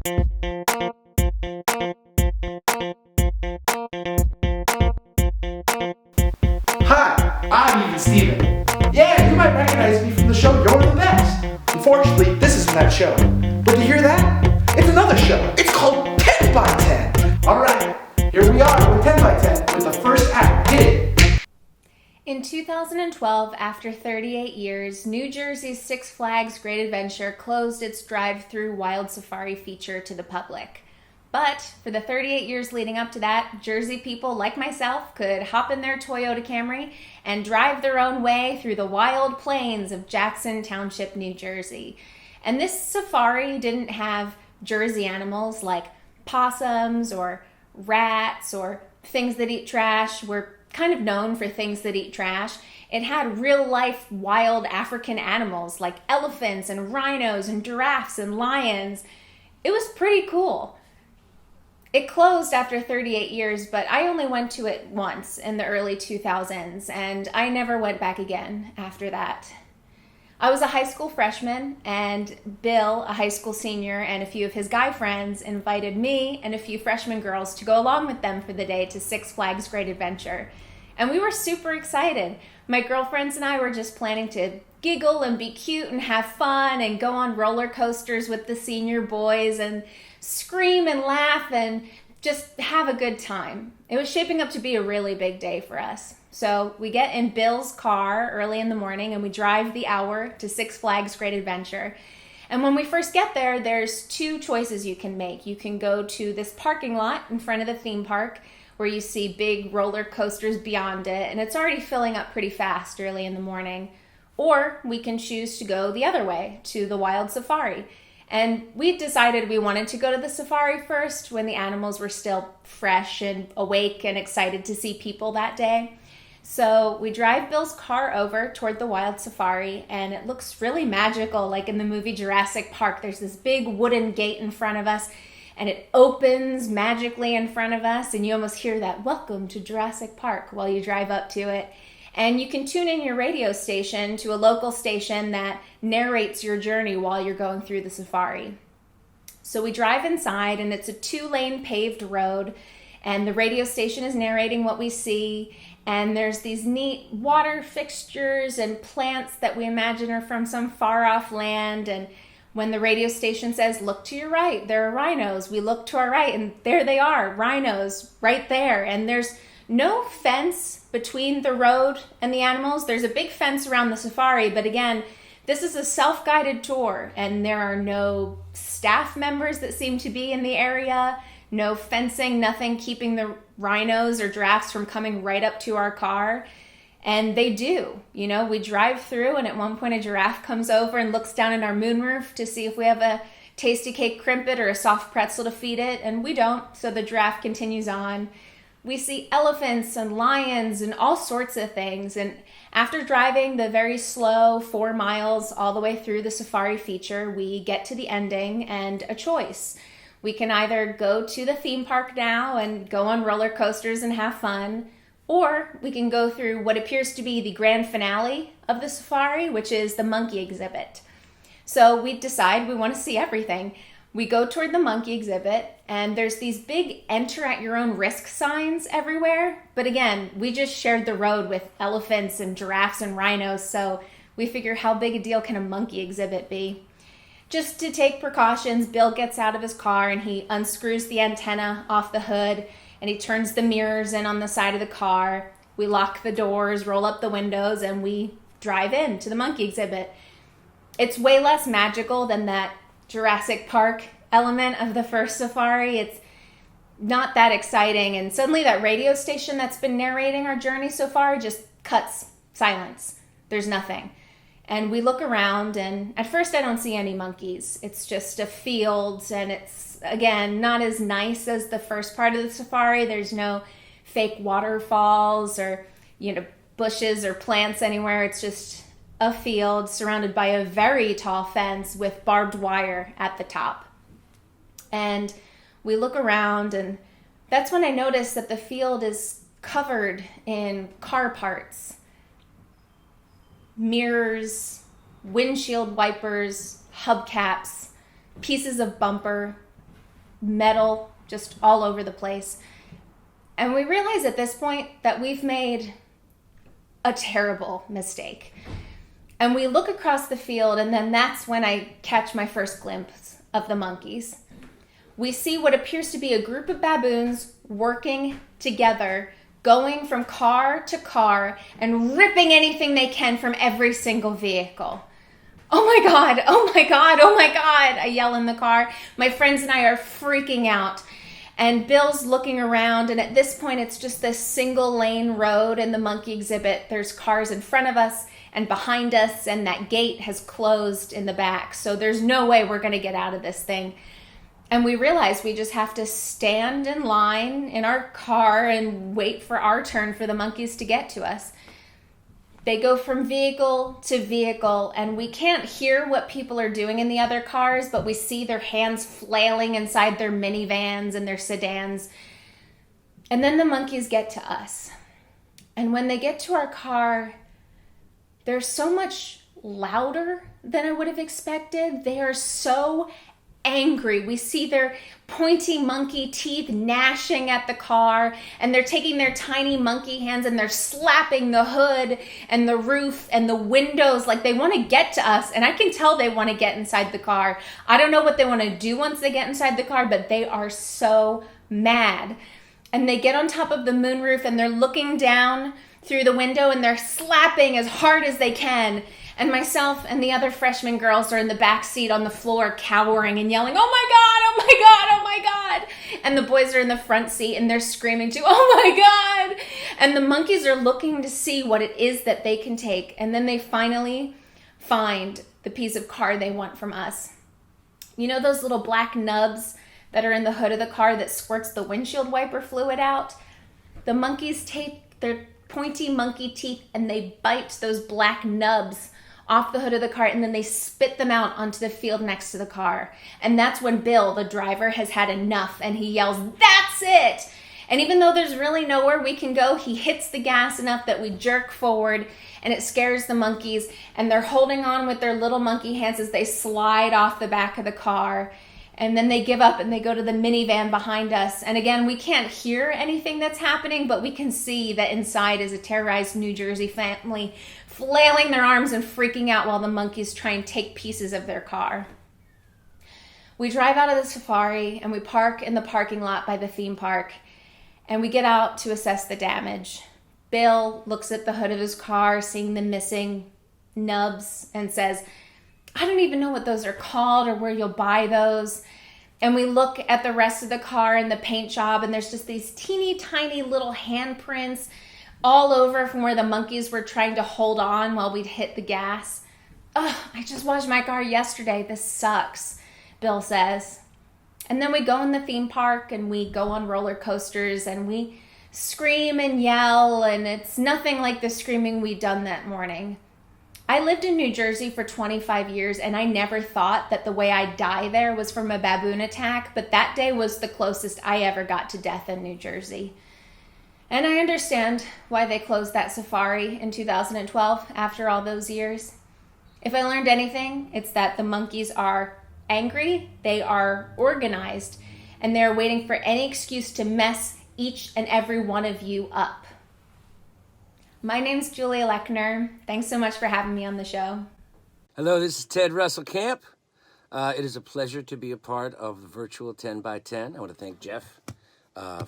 Hi, I'm Even Steven. Yeah, you might recognize me from the show You're the Best. Unfortunately, this isn't that show. But to hear that? It's another show. It's called 10 by 10. Alright, here we are with 10 by 10 with the first act. Hit it. In 2012, after 38 years, New Jersey's Six Flags Great Adventure closed its drive-through Wild Safari feature to the public. But for the 38 years leading up to that, Jersey people like myself could hop in their Toyota Camry and drive their own way through the wild plains of Jackson Township, New Jersey. And this safari didn't have Jersey animals like possums or rats or things that eat trash. We're kind of known for things that eat trash. It had real-life wild African animals like elephants and rhinos and giraffes and lions. It was pretty cool. It closed after 38 years, but I only went to it once in the early 2000s, and I never went back again after that. I was a high school freshman, and Bill, a high school senior, and a few of his guy friends invited me and a few freshman girls to go along with them for the day to Six Flags Great Adventure. And we were super excited. My girlfriends and I were just planning to giggle and be cute and have fun and go on roller coasters with the senior boys and scream and laugh and just have a good time. It was shaping up to be a really big day for us. So we get in Bill's car early in the morning and we drive the hour to Six Flags Great Adventure. And when we first get there, there's two choices you can make. You can go to this parking lot in front of the theme park where you see big roller coasters beyond it, and it's already filling up pretty fast early in the morning. Or we can choose to go the other way to the Wild Safari. And we decided we wanted to go to the safari first when the animals were still fresh and awake and excited to see people that day. So we drive Bill's car over toward the Wild Safari, and it looks really magical, like in the movie Jurassic Park. There's this big wooden gate in front of us, and it opens magically in front of us, and you almost hear that "Welcome to Jurassic Park" while you drive up to it. And you can tune in your radio station to a local station that narrates your journey while you're going through the safari. So we drive inside, and it's a 2-lane paved road, and the radio station is narrating what we see, and there's these neat water fixtures and plants that we imagine are from some far-off land. And when the radio station says, "Look to your right, there are rhinos," we look to our right, and there they are, rhinos, right there. And there's no fence between the road and the animals. There's a big fence around the safari, but again, this is a self-guided tour, and there are no staff members that seem to be in the area, no fencing, nothing keeping the rhinos or giraffes from coming right up to our car. And they do. You know, we drive through, and at one point a giraffe comes over and looks down in our moonroof to see if we have a tasty cake crimpet or a soft pretzel to feed it, and we don't, so the giraffe continues on. We see elephants and lions and all sorts of things. And after driving the very slow 4 miles all the way through the safari feature, we get to the ending and a choice. We can either go to the theme park now and go on roller coasters and have fun, or we can go through what appears to be the grand finale of the safari, which is the monkey exhibit. So we decide we want to see everything. We go toward the monkey exhibit, and there's these big enter at your own risk signs everywhere. But again, we just shared the road with elephants and giraffes and rhinos, so we figure how big a deal can a monkey exhibit be? Just to take precautions, Bill gets out of his car and he unscrews the antenna off the hood, and he turns the mirrors in on the side of the car. We lock the doors, roll up the windows, and we drive in to the monkey exhibit. It's way less magical than that Jurassic Park element of the first safari. It's not that exciting, and suddenly that radio station that's been narrating our journey so far just cuts silence. There's nothing. And we look around, and at first I don't see any monkeys. It's just a field, and it's, again, not as nice as the first part of the safari. There's no fake waterfalls or, bushes or plants anywhere. It's just a field surrounded by a very tall fence with barbed wire at the top. And we look around, and that's when I notice that the field is covered in car parts. Mirrors, windshield wipers, hubcaps, pieces of bumper, metal just all over the place. And we realize at this point that we've made a terrible mistake. And we look across the field, and then that's when I catch my first glimpse of the monkeys. We see what appears to be a group of baboons working together, going from car to car and ripping anything they can from every single vehicle. Oh my God, oh my God, oh my God, I yell in the car. My friends and I are freaking out. And Bill's looking around, and at this point it's just this single lane road in the monkey exhibit. There's cars in front of us and behind us, and that gate has closed in the back. So there's no way we're gonna get out of this thing. And we realize we just have to stand in line in our car and wait for our turn for the monkeys to get to us. They go from vehicle to vehicle, and we can't hear what people are doing in the other cars, but we see their hands flailing inside their minivans and their sedans. And then the monkeys get to us. And when they get to our car, they're so much louder than I would have expected. They are so angry. We see their pointy monkey teeth gnashing at the car, and they're taking their tiny monkey hands and they're slapping the hood and the roof and the windows like they want to get to us. And I can tell they want to get inside the car. I don't know what they want to do once they get inside the car, but they are so mad. And they get on top of the moonroof and they're looking down through the window and they're slapping as hard as they can. And myself and the other freshman girls are in the back seat on the floor cowering and yelling, "Oh my God, oh my God, oh my God." And the boys are in the front seat and they're screaming too, "Oh my God." And the monkeys are looking to see what it is that they can take. And then they finally find the piece of car they want from us. You know those little black nubs that are in the hood of the car that squirts the windshield wiper fluid out? The monkeys take their pointy monkey teeth and they bite those black nubs off the hood of the car, and then they spit them out onto the field next to the car. And that's when Bill, the driver, has had enough and he yells, "That's it!" And even though there's really nowhere we can go, he hits the gas enough that we jerk forward, and it scares the monkeys, and they're holding on with their little monkey hands as they slide off the back of the car. And then they give up and they go to the minivan behind us. And again, we can't hear anything that's happening, but we can see that inside is a terrorized New Jersey family flailing their arms and freaking out while the monkeys try and take pieces of their car. We drive out of the safari and we park in the parking lot by the theme park, and we get out to assess the damage. Bill looks at the hood of his car, seeing the missing nubs, and says, "I don't even know what those are called or where you'll buy those." And we look at the rest of the car and the paint job, and there's just these teeny tiny little handprints all over from where the monkeys were trying to hold on while we'd hit the gas. "Ugh, I just washed my car yesterday. This sucks," Bill says. And then we go in the theme park and we go on roller coasters and we scream and yell, and it's nothing like the screaming we'd done that morning. I lived in New Jersey for 25 years, and I never thought that the way I'd die there was from a baboon attack, but that day was the closest I ever got to death in New Jersey. And I understand why they closed that safari in 2012 after all those years. If I learned anything, it's that the monkeys are angry, they are organized, and they're waiting for any excuse to mess each and every one of you up. My name's Julia Lechner. Thanks so much for having me on the show. Hello, this is Ted Russell Kamp. It is a pleasure to be a part of the virtual 10 by 10. I want to thank Jeff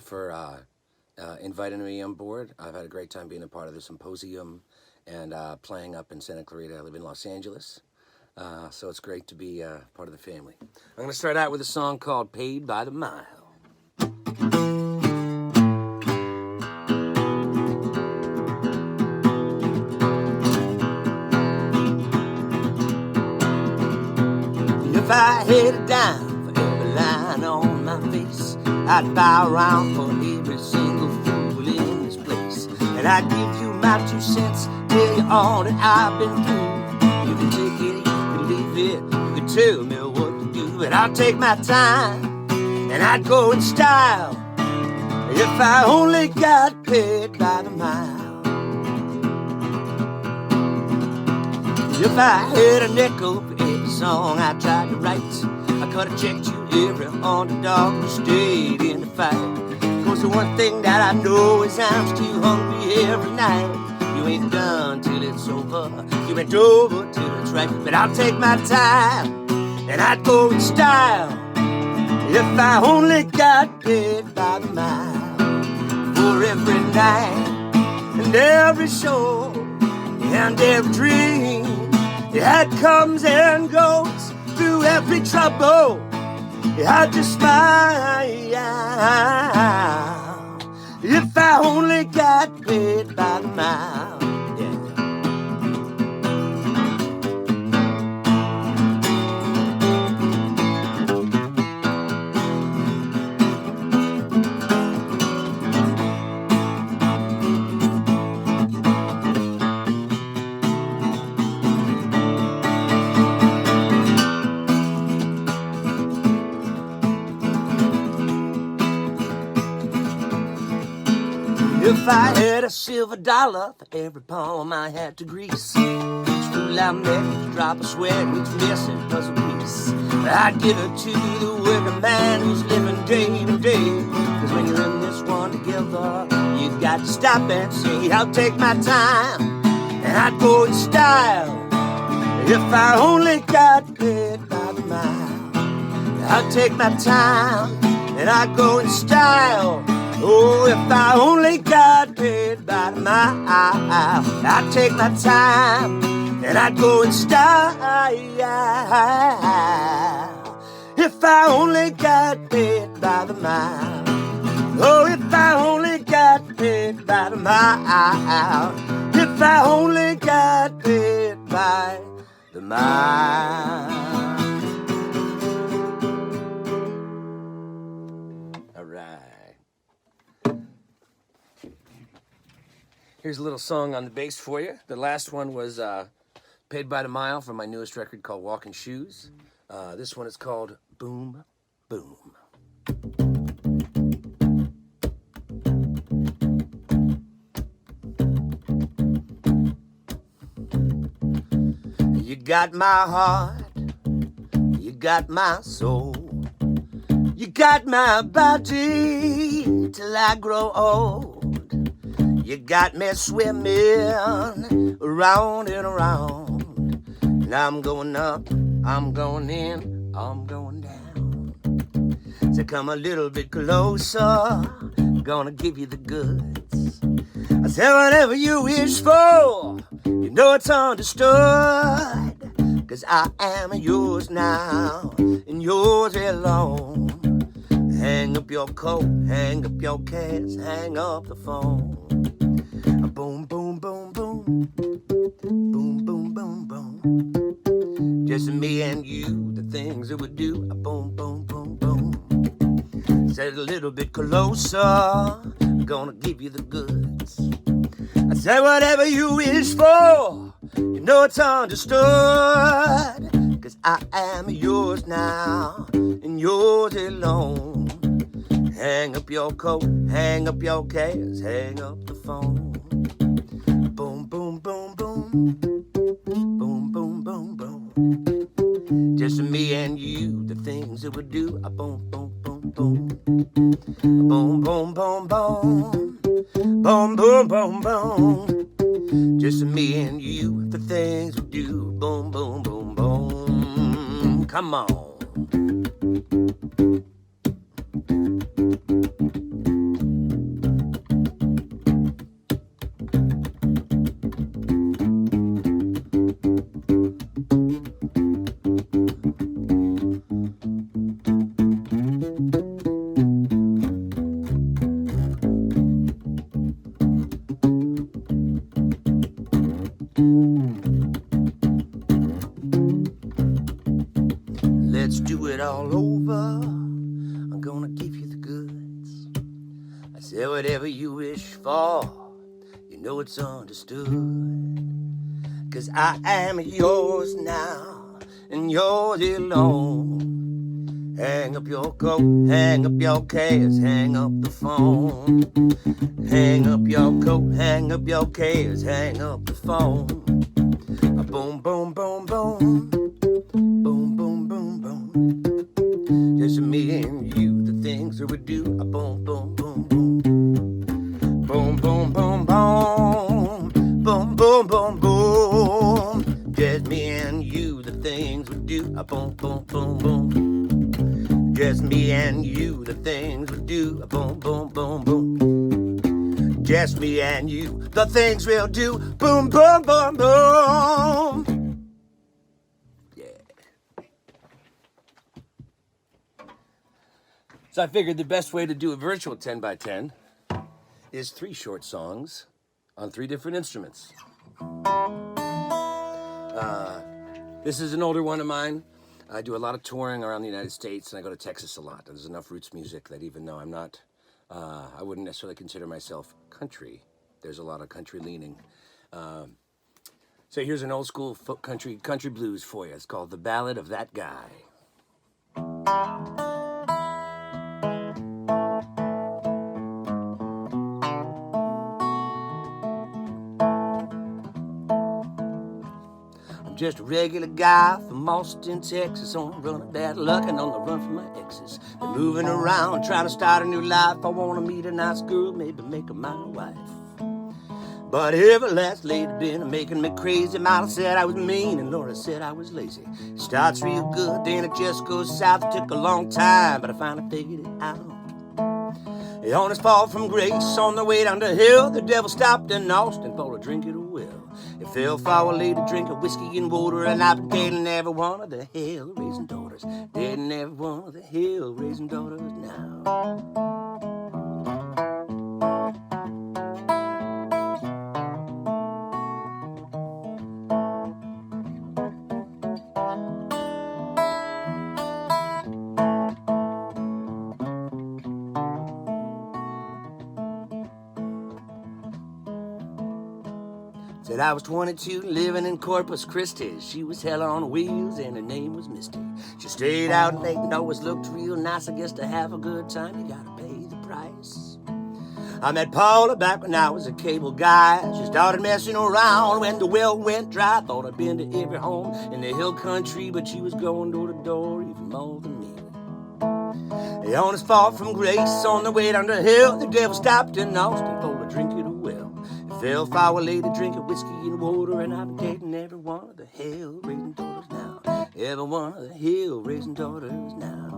for inviting me on board. I've had a great time being a part of the symposium and playing up in Santa Clarita. I live in Los Angeles, so it's great to be part of the family. I'm going to start out with a song called Paid by the Mile. If I had a dime for every line on my face, I'd buy around for every single fool in this place. And I'd give you my 2 cents, tell you all that I've been through. You can take it, you can leave it, you can tell me what to do. But I'll take my time, and I'd go in style, if I only got paid by the mile. If I had a nickel for every song I tried to write, Cut a check to every underdog who stayed in the fight. Cause the one thing that I know is I'm still hungry every night. You ain't done till it's over. You went over till it's right. But I'll take my time and I'd go in style if I only got paid by the mile. For every night and every show and every dream that comes and goes, through every trouble I just smile. If I only got paid by the mile. If I had a silver dollar for every palm I had to grease, each fool I met, each drop of sweat, each missing was a piece, I'd give it to the working man who's living day to day. Cause when you're in this one together, you got to stop and say, I'll take my time and I'd go in style if I only got paid by the mile. I'll take my time and I'd go in style. Oh, if I only got paid by the mile, I'd take my time and I'd go in style. If I only got paid by the mile. Oh, if I only got paid by the mile. If I only got paid by the mile. All right. Here's a little song on the bass for you. The last one was Paid by the Mile from my newest record called Walking Shoes. This one is called Boom Boom. You got my heart, you got my soul, you got my body till I grow old. You got me swimming around and around. And I'm going up, I'm going in, I'm going down. So come a little bit closer, I'm gonna give you the goods. I said whatever you wish for, you know it's understood. Cause I am yours now, and yours alone. Hang up your coat, hang up your cash, hang up the phone. Boom, boom, boom, boom. Boom, boom, boom, boom. Just me and you, the things that we do. Boom, boom, boom, boom. Said a little bit closer, I'm gonna give you the goods. I said whatever you wish for, you know it's understood. Cause I am yours now, and yours alone. Hang up your coat, hang up your cash, hang up the phone. Boom, boom, boom, boom. Boom, boom, boom, boom. Just me and you, the things that we do. Boom, boom, boom, boom. Boom, boom, boom, boom. Boom, boom, boom, boom. Just me and you, the things we do. Boom, boom, boom, boom. Come on. Let's do it all over. I'm gonna give you the goods. I said whatever you wish for, you know it's understood. Cause I am yours now, and yours alone. Hang up your coat, hang up your cash, hang up the phone. Hang up your coat, hang up your cash, hang up the phone. Boom, boom, boom, boom. Boom, boom, boom, boom. do a boom, boom, boom, boom. Boom, boom, boom, boom. Boom, boom, boom, boom. Just me and you, the things we do a boom, boom, boom, boom. Just me and you, the things we do a boom, boom, boom, boom. Just me and you, the things we'll do boom, boom, boom, boom. Yeah. So I figured the best way to do a virtual 10 by 10 is 3 short songs on 3 different instruments. This is an older one of mine. I do a lot of touring around the United States, and I go to Texas a lot. There's enough roots music that even though I'm not, I wouldn't necessarily consider myself country, there's a lot of country leaning. So here's an old school folk country blues for you. It's called The Ballad of That Guy. Just a regular guy from Austin, Texas, on the run of bad luck and on the run from my exes. Been moving around, trying to start a new life. I want to meet a nice girl, maybe make her my wife. But every last lady been making me crazy. Might have said I was mean, and Laura said I was lazy. It starts real good, then it just goes south. It took a long time, but I finally figured it out. The honest fall from grace on the way down the hill. The devil stopped in Austin for a drink at a well. It fell for a lady drinking whiskey and water, and I've been dating every one of the hell-raising daughters. Dating every one of the hell-raising daughters now. Said I was 22, living in Corpus Christi. She was hell on wheels and her name was Misty. She stayed out late and always looked real nice. I guess to have a good time, you gotta pay the price. I met Paula back when I was a cable guy. She started messing around when the well went dry. Thought I'd been to every home in the hill country, but she was going door to door even more than me. The honest fall from grace on the way down the hill. The devil stopped in Austin for a drink at a well. It fell for a lady drinking whiskey and water, and I've been dating every one of the hell-raising daughters now. Every one of the hell-raising daughters now.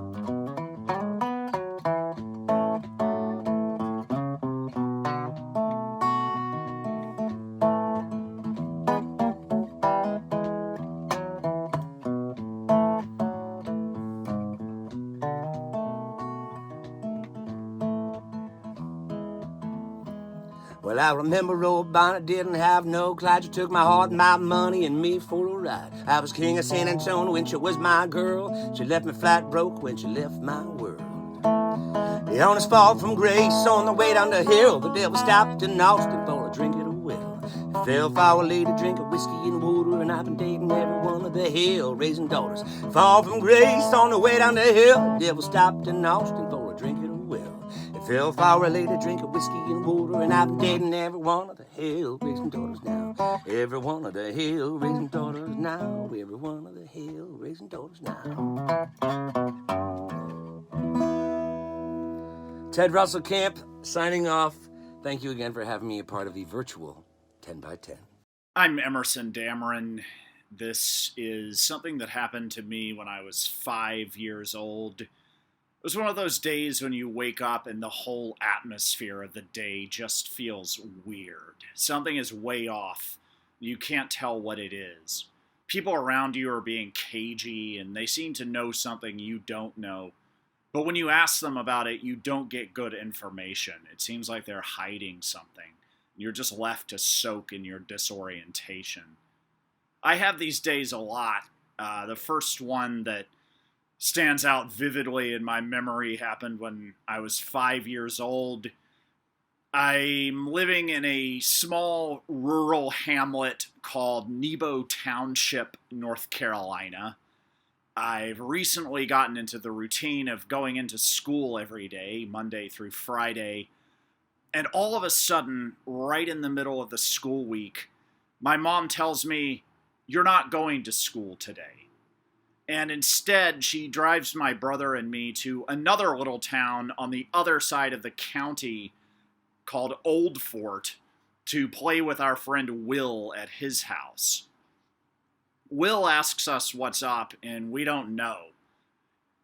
Well, I remember old Bonnet didn't have no Clyde. She took my heart and my money and me for a ride. I was king of San Antonio when she was my girl. She left me flat broke when she left my world. The honest fall from grace on the way down the hill. The devil stopped in Austin for a drink at a well. It fell for a lady drinking whiskey and water, and I've been dating every one of the hell-raising daughters. Fall from grace on the way down the hill. The devil stopped in Austin for a drink at a well. It fell for a lady drinking whiskey and water, and I've been dating every one of the hell-raising daughters now. Every one of the hell-raising daughters now. Every one of the hell-raising daughters now. Ted Russell Kamp signing off. Thank you again for having me a part of the virtual 10 by 10. I'm Emerson Dameron. This is something that happened to me when I was 5 years old. It was one of those days when you wake up and the whole atmosphere of the day just feels weird. Something is way off. You can't tell what it is. People around you are being cagey and they seem to know something you don't know. But when you ask them about it, you don't get good information. It seems like they're hiding something. You're just left to soak in your disorientation. I have these days a lot. The first one that stands out vividly in my memory happened when I was 5 years old. I'm living in a small rural hamlet called Nebo Township, North Carolina. I've recently gotten into the routine of going into school every day, Monday through Friday, and all of a sudden, right in the middle of the school week, my mom tells me, "You're not going to school today." And instead, she drives my brother and me to another little town on the other side of the county called Old Fort to play with our friend Will at his house. Will asks us what's up, and we don't know.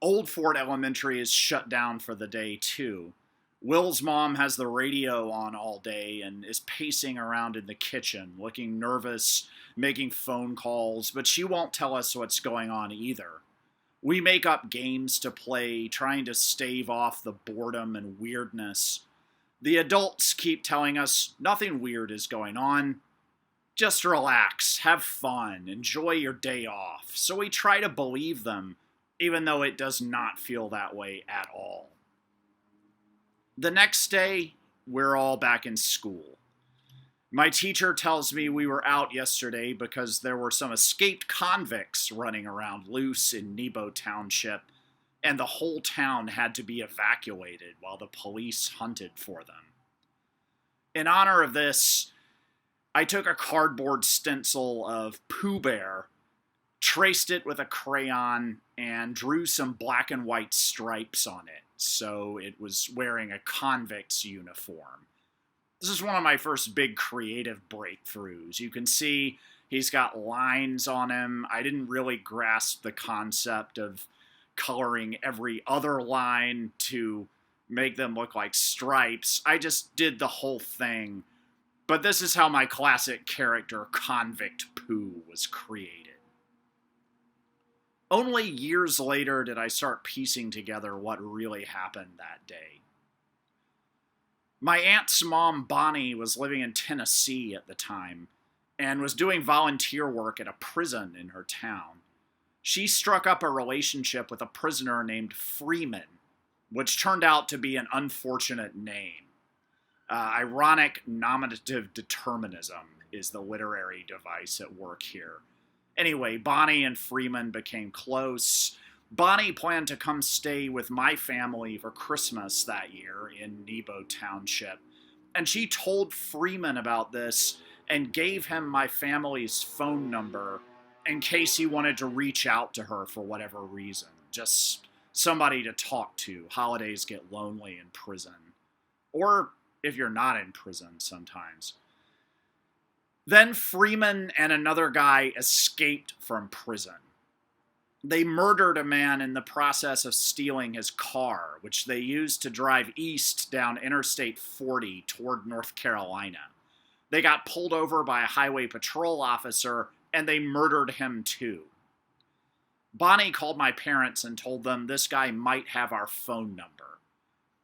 Old Fort Elementary is shut down for the day, too. Will's mom has the radio on all day and is pacing around in the kitchen, looking nervous, making phone calls, but she won't tell us what's going on either. We make up games to play, trying to stave off the boredom and weirdness. The adults keep telling us nothing weird is going on. Just relax, have fun, enjoy your day off. So we try to believe them, even though it does not feel that way at all. The next day, we're all back in school. My teacher tells me we were out yesterday because there were some escaped convicts running around loose in Nebo Township, and the whole town had to be evacuated while the police hunted for them. In honor of this, I took a cardboard stencil of Pooh Bear, traced it with a crayon, and drew some black and white stripes on it, so it was wearing a convict's uniform. This is one of my first big creative breakthroughs. You can see he's got lines on him. I didn't really grasp the concept of coloring every other line to make them look like stripes. I just did the whole thing. But this is how my classic character, Convict Pooh, was created. Only years later did I start piecing together what really happened that day. My aunt's mom, Bonnie, was living in Tennessee at the time and was doing volunteer work at a prison in her town. She struck up a relationship with a prisoner named Freeman, which turned out to be an unfortunate name. Ironic nominative determinism is the literary device at work here. Anyway, Bonnie and Freeman became close. Bonnie planned to come stay with my family for Christmas that year in Nebo Township, and she told Freeman about this and gave him my family's phone number in case he wanted to reach out to her for whatever reason. Just somebody to talk to. Holidays get lonely in prison. Or if you're not in prison sometimes. Then Freeman and another guy escaped from prison. They murdered a man in the process of stealing his car, which they used to drive east down Interstate 40 toward North Carolina. They got pulled over by a highway patrol officer, and they murdered him too. Bonnie called my parents and told them this guy might have our phone number.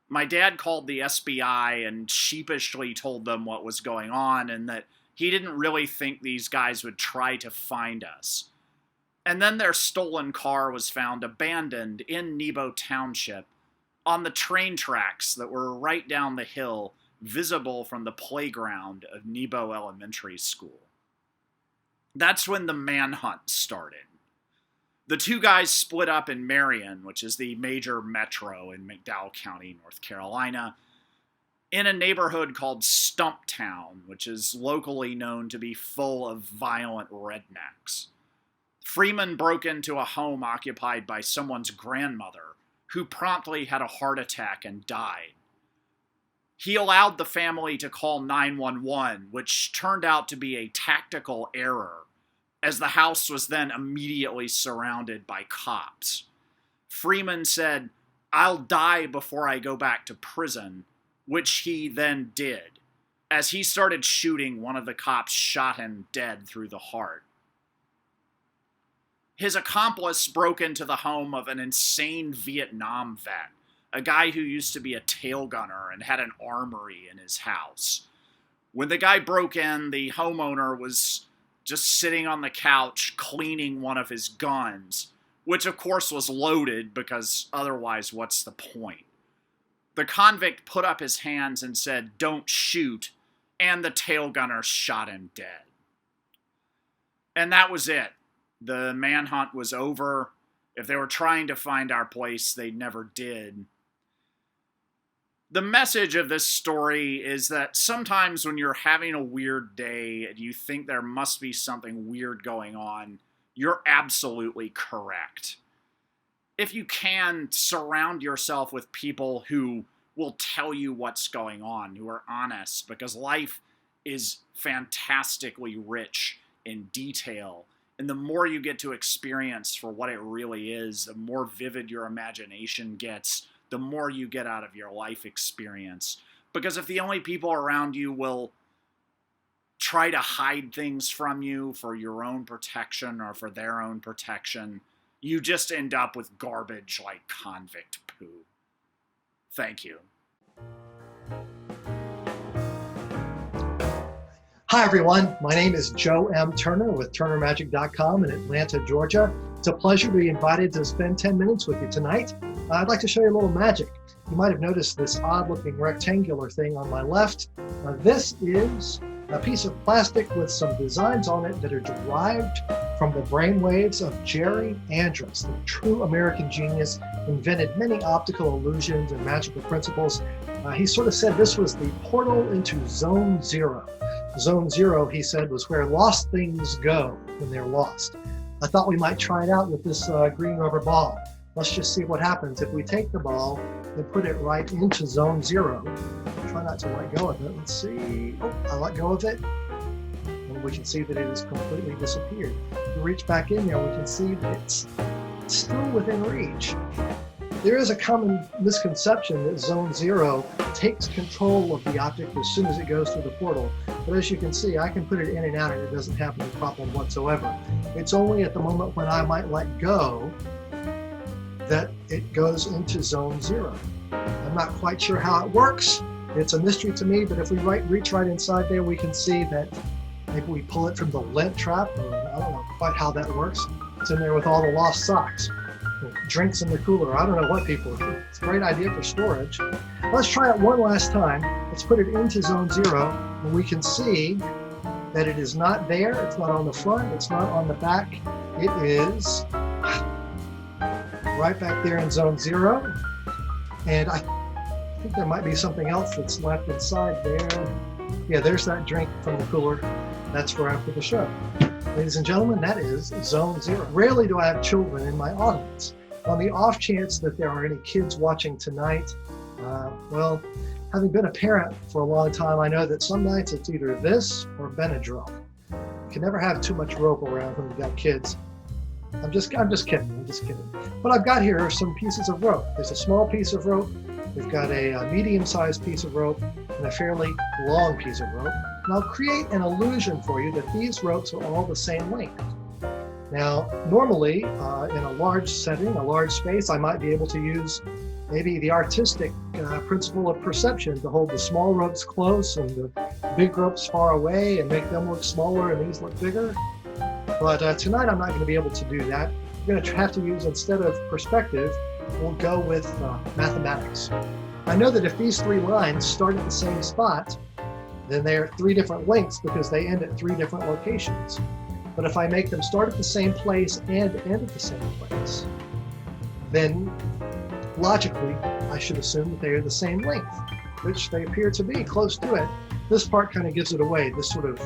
My dad called the SBI and sheepishly told them what was going on and that he didn't really think these guys would try to find us. And then their stolen car was found abandoned in Nebo Township on the train tracks that were right down the hill, visible from the playground of Nebo Elementary School. That's when the manhunt started. The two guys split up in Marion, which is the major metro in McDowell County, North Carolina, in a neighborhood called Stumptown, which is locally known to be full of violent rednecks. Freeman broke into a home occupied by someone's grandmother, who promptly had a heart attack and died. He allowed the family to call 911, which turned out to be a tactical error, as the house was then immediately surrounded by cops. Freeman said, "I'll die before I go back to prison," which he then did. As he started shooting, one of the cops shot him dead through the heart. His accomplice broke into the home of an insane Vietnam vet, a guy who used to be a tail gunner and had an armory in his house. When the guy broke in, the homeowner was just sitting on the couch cleaning one of his guns, which of course was loaded because otherwise what's the point? The convict put up his hands and said, "Don't shoot," and the tail gunner shot him dead. And that was it. The manhunt was over. If they were trying to find our place, they never did. The message of this story is that sometimes when you're having a weird day and you think there must be something weird going on, you're absolutely correct. If you can, surround yourself with people who will tell you what's going on, who are honest, because life is fantastically rich in detail. And the more you get to experience for what it really is, the more vivid your imagination gets, the more you get out of your life experience. Because if the only people around you will try to hide things from you for your own protection or for their own protection, you just end up with garbage like convict poo. Thank you. Hi, everyone. My name is Joe M. Turner with TurnerMagic.com in Atlanta, Georgia. It's a pleasure to be invited to spend 10 minutes with you tonight. I'd like to show you a little magic. You might have noticed this odd-looking rectangular thing on my left. This is a piece of plastic with some designs on it that are derived from the brainwaves of Jerry Andrus, the true American genius, invented many optical illusions and magical principles. He sort of said this was the portal into Zone Zero. Zone Zero, he said, was where lost things go when they're lost. I thought we might try it out with this green rubber ball. Let's just see what happens if we take the ball and put it right into Zone Zero. Try not to let go of it. Let's see. Oh, I let go of it. And we can see that it has completely disappeared. If we reach back in there, we can see that it's still within reach. There is a common misconception that Zone Zero takes control of the object as soon as it goes through the portal. But as you can see, I can put it in and out and it doesn't have any problem whatsoever. It's only at the moment when I might let go that it goes into Zone Zero. I'm not quite sure how it works. It's a mystery to me, but if we reach right inside there, we can see that maybe we pull it from the lint trap, or I don't know quite how that works. It's in there with all the lost socks. Drinks in the cooler. I don't know what people do. It's a great idea for storage. Let's try it one last time. Let's put it into Zone Zero, and we can see that it is not there. It's not on the front. It's not on the back. It is right back there in Zone Zero. And I think there might be something else that's left inside there. Yeah, there's that drink from the cooler. That's for after the show. Ladies and gentlemen, that is Zone Zero. Rarely do I have children in my audience. On the off chance that there are any kids watching tonight, well, having been a parent for a long time, I know that some nights it's either this or Benadryl. You can never have too much rope around when you've got kids. I'm just kidding. What I've got here are some pieces of rope. There's a small piece of rope. We've got a medium-sized piece of rope and a fairly long piece of rope. And I'll create an illusion for you that these ropes are all the same length. Now, normally, in a large setting, a large space, I might be able to use maybe the artistic principle of perception to hold the small ropes close and the big ropes far away and make them look smaller and these look bigger. But tonight, I'm not going to be able to do that. We're going to have to use, instead of perspective, we'll go with mathematics. I know that if these three lines start at the same spot, then they're three different lengths because they end at three different locations. But if I make them start at the same place and end at the same place, then logically, I should assume that they are the same length, which they appear to be close to it. This part kind of gives it away, this sort of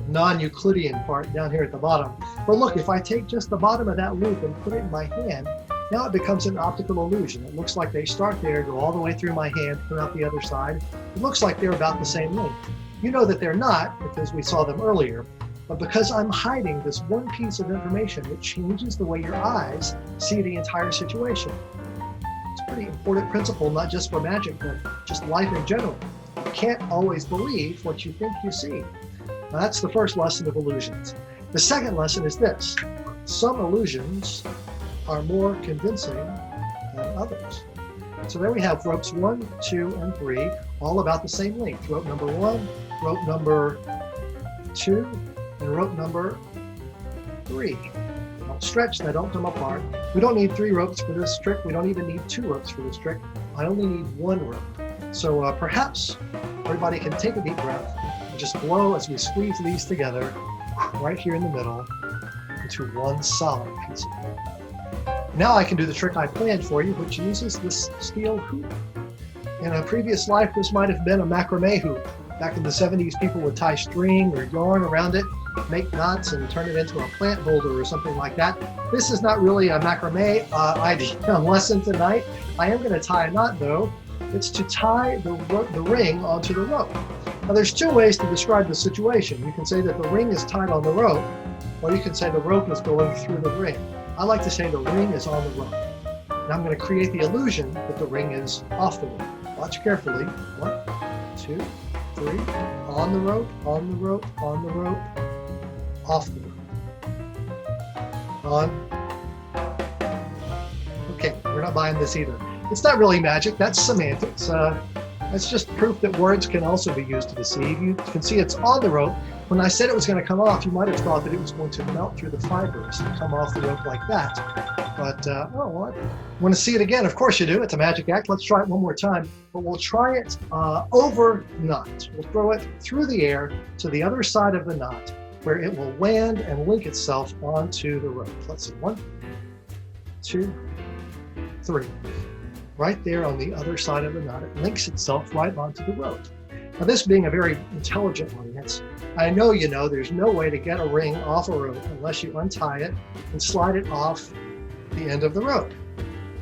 non-Euclidean part down here at the bottom. But look, if I take just the bottom of that loop and put it in my hand, now it becomes an optical illusion. It looks like they start there, go all the way through my hand, come out the other side. It looks like they're about the same length. You know that they're not because we saw them earlier, but because I'm hiding this one piece of information, it changes the way your eyes see the entire situation. It's a pretty important principle, not just for magic, but just life in general. You can't always believe what you think you see. Now, that's the first lesson of illusions. The second lesson is this. Some illusions are more convincing than others. So there we have ropes 1, 2, and 3, all about the same length. Rope number 1, rope number 2, and rope number 3. They don't stretch, they don't come apart. We don't need 3 ropes for this trick. We don't even need 2 ropes for this trick. I only need 1 rope. So perhaps everybody can take a deep breath and just blow as we squeeze these together right here in the middle into one solid piece of rope. Now I can do the trick I planned for you, which uses this steel hoop. In a previous life, this might have been a macrame hoop. Back in the 70s, people would tie string or yarn around it make knots and turn it into a plant holder or something like that. This is not really a macrame idea lesson tonight. I am going to tie a knot though. It's to tie the ring onto the rope. Now there's two ways to describe the situation. You can say that the ring is tied on the rope, or you can say the rope is going through the ring. I like to say the ring is on the rope. Now I'm going to create the illusion that the ring is off the rope. Watch carefully. 1, 2, 3. On the rope, on the rope, on the rope, off the rope. On. Okay, we're not buying this either. It's not really magic, that's semantics. That's just proof that words can also be used to deceive. You can see it's on the rope. When I said it was going to come off, you might have thought that it was going to melt through the fibers and come off the rope like that. But, oh, what? Want to see it again? Of course you do. It's a magic act. Let's try it one more time. But we'll try it over knot. We'll throw it through the air to the other side of the knot, where it will land and link itself onto the rope. Let's see. 1, 2, 3. Right there on the other side of the knot, it links itself right onto the rope. Now this being a very intelligent audience, I know you know there's no way to get a ring off a rope unless you untie it and slide it off the end of the rope.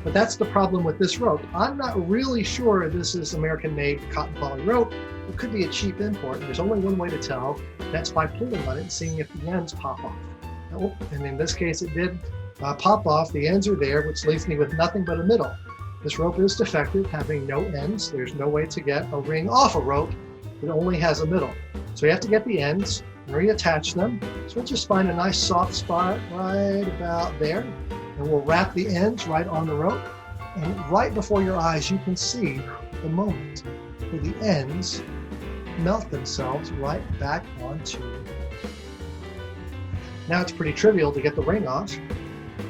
But that's the problem with this rope. I'm not really sure this is American-made cotton poly rope. It could be a cheap import. There's only one way to tell. That's by pulling on it and seeing if the ends pop off. Oh, and in this case it did pop off. The ends are there, which leaves me with nothing but a middle. This rope is defective, having no ends. There's no way to get a ring off a rope that only has a middle. So you have to get the ends and reattach them. So we'll just find a nice soft spot right about there. And we'll wrap the ends right on the rope. And right before your eyes, you can see the moment where the ends melt themselves right back onto the rope. Now it's pretty trivial to get the ring off.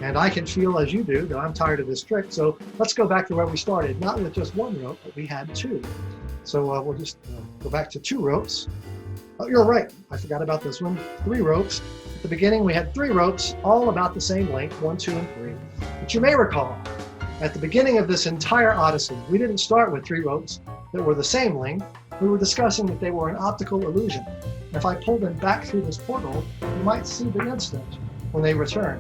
And I can feel, as you do, that I'm tired of this trick. So let's go back to where we started, not with just one rope, but we had 2. So we'll just go back to 2 ropes. Oh, you're right. I forgot about this one. 3 ropes. At the beginning, we had 3 ropes, all about the same length, 1, 2, and 3. But you may recall, at the beginning of this entire odyssey, we didn't start with 3 ropes that were the same length. We were discussing that they were an optical illusion. If I pull them back through this portal, you might see the instant when they return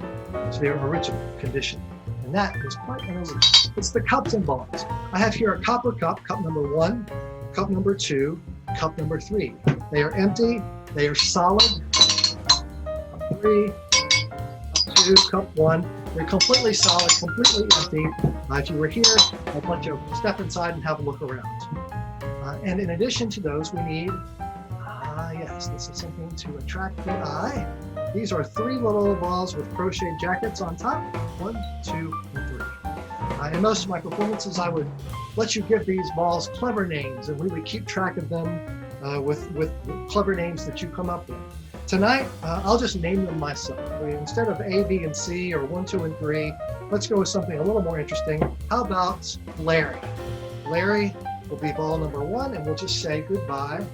to their original condition. And that is quite an illusion. It's the cups and balls. I have here a copper cup, cup number 1, cup number 2, cup number 3. They are empty, they are solid. Cup 3, cup 2, cup 1. They're completely solid, completely empty. If you were here, I'd let you step inside and have a look around. And in addition to those, we need, yes, this is something to attract the eye. These are 3 little balls with crocheted jackets on top. 1, 2, and 3. In most of my performances, I would let you give these balls clever names, and we would keep track of them with clever names that you come up with. Tonight, I'll just name them myself. Instead of A, B, and C, or 1, 2, and 3, let's go with something a little more interesting. How about Larry? Larry will be ball number 1, and we'll just say goodbye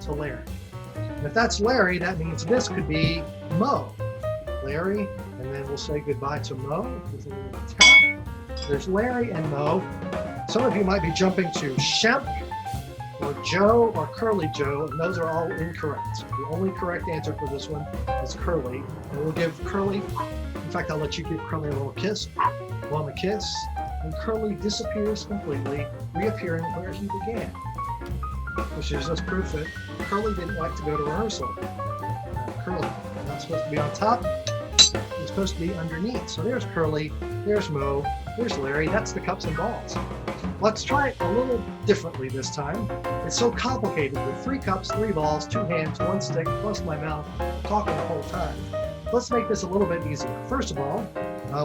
to Larry. And if that's Larry, that means this could be Mo. Larry, and then we'll say goodbye to Mo with a little tap. There's Larry and Mo. Some of you might be jumping to Shemp or Joe or Curly Joe, and those are all incorrect. The only correct answer for this one is Curly. And we'll give Curly, in fact, I'll let you give Curly a little kiss. Blow him a kiss, and Curly disappears completely, reappearing where he began. Which is just proof that Curly didn't like to go to rehearsal. Curly, not supposed to be on top, he's supposed to be underneath. So there's Curly, there's Mo, there's Larry, that's the cups and balls. Let's try it a little differently this time. It's so complicated with 3 cups, 3 balls, 2 hands, 1 stick, plus my mouth, talking the whole time. Let's make this a little bit easier. First of all,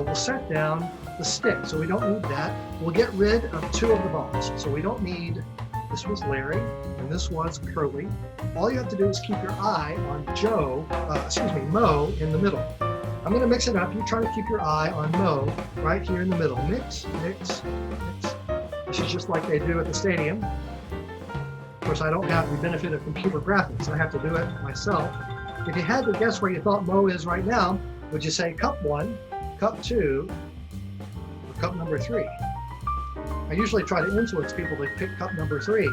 we'll set down the stick, so we don't need that. We'll get rid of 2 of the balls. So we don't need, this was Larry, and this was Curly. All you have to do is keep your eye on Mo in the middle. I'm going to mix it up. You try to keep your eye on Mo right here in the middle. Mix, mix, mix. This is just like they do at the stadium. Of course, I don't have the benefit of computer graphics. I have to do it myself. If you had to guess where you thought Mo is right now, would you say cup 1, cup 2, or cup number 3? I usually try to influence people to pick cup number 3.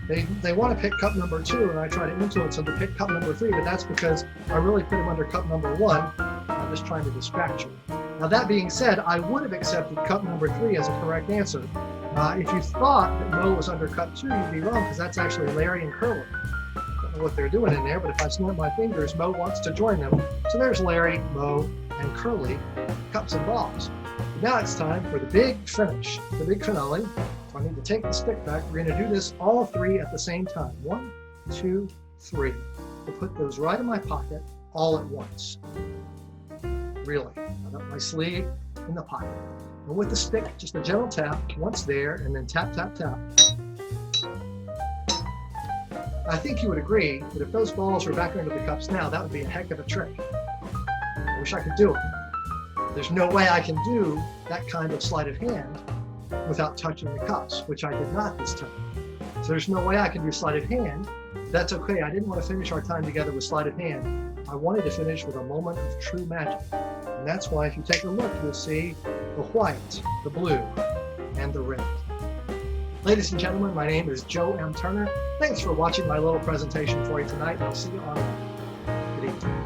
They want to pick cup number 2, and I try to influence them to pick cup number 3, but that's because I really put them under cup number 1. I'm just trying to distract you. Now that being said, I would have accepted cup number 3 as a correct answer. If you thought that Mo was under cup 2, you'd be wrong, because that's actually Larry and Curly. I don't know what they're doing in there, but if I snap my fingers, Mo wants to join them. So there's Larry, Mo, and Curly, cups and balls. Now it's time for the big finish, the big finale. So I need to take the stick back. We're going to do this all 3 at the same time. 1, 2, 3. I'll put those right in my pocket all at once. Really. I got my sleeve in the pocket. And with the stick, just a gentle tap, once there, and then tap, tap, tap. I think you would agree that if those balls were back under the cups now, that would be a heck of a trick. I wish I could do it. There's no way I can do that kind of sleight of hand without touching the cups, which I did not this time. So there's no way I can do sleight of hand. That's okay. I didn't want to finish our time together with sleight of hand. I wanted to finish with a moment of true magic. And that's why if you take a look, you'll see the white, the blue, and the red. Ladies and gentlemen, my name is Joe M. Turner. Thanks for watching my little presentation for you tonight, and I'll see you online. Good evening.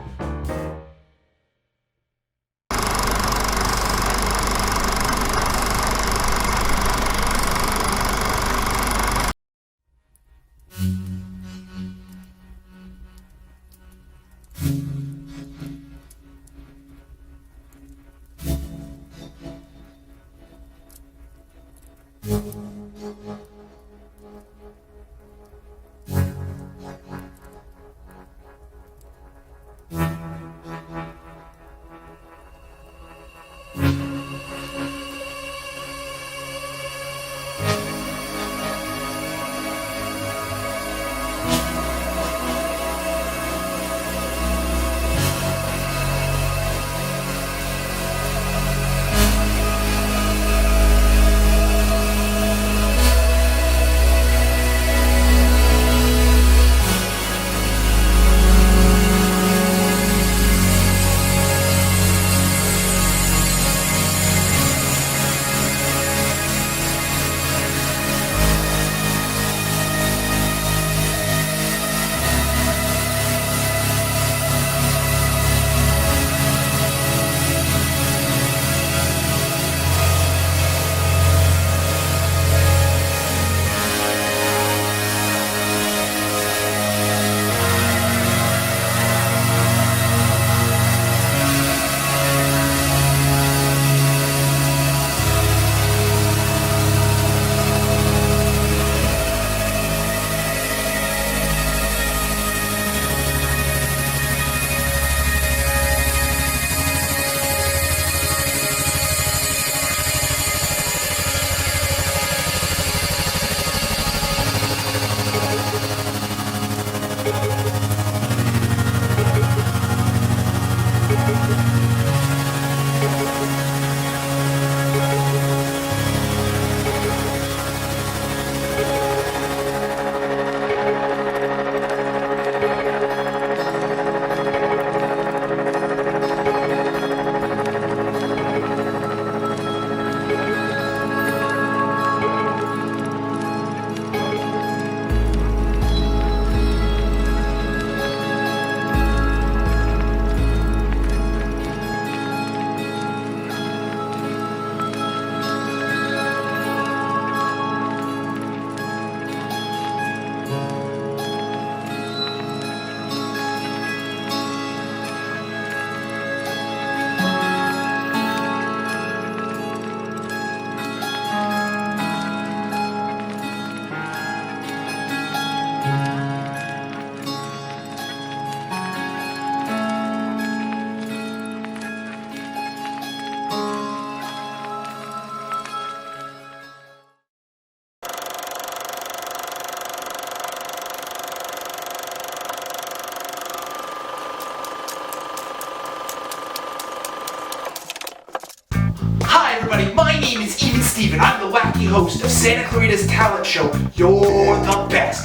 everybody, my name is Even Steven. I'm the wacky host of Santa Clarita's talent show, You're the Best.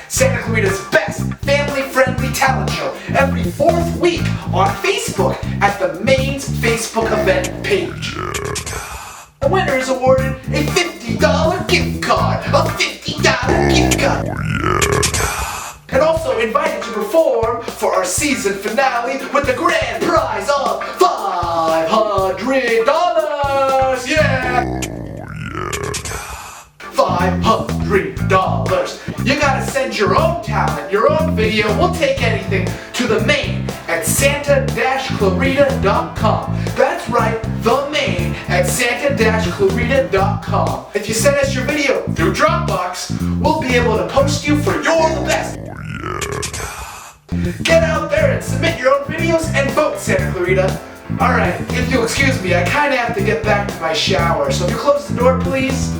Santa Clarita's best family-friendly talent show every 4th week on Facebook at the Maine's Facebook event page. The winner is awarded a $50 gift card. A $50 gift card. And also invited to perform for our season finale with the grand prize of $500. Yeah! $500. You gotta send your own talent, your own video. We'll take anything to the main at Santa-Clarita.com. That's right, the main at Santa-Clarita.com. If you send us your video through Dropbox, we'll be able to post you for You're the Best. Get out there and submit your own videos and vote, Santa Clarita. Alright, if you'll excuse me, I kinda have to get back to my shower, so if you close the door, please.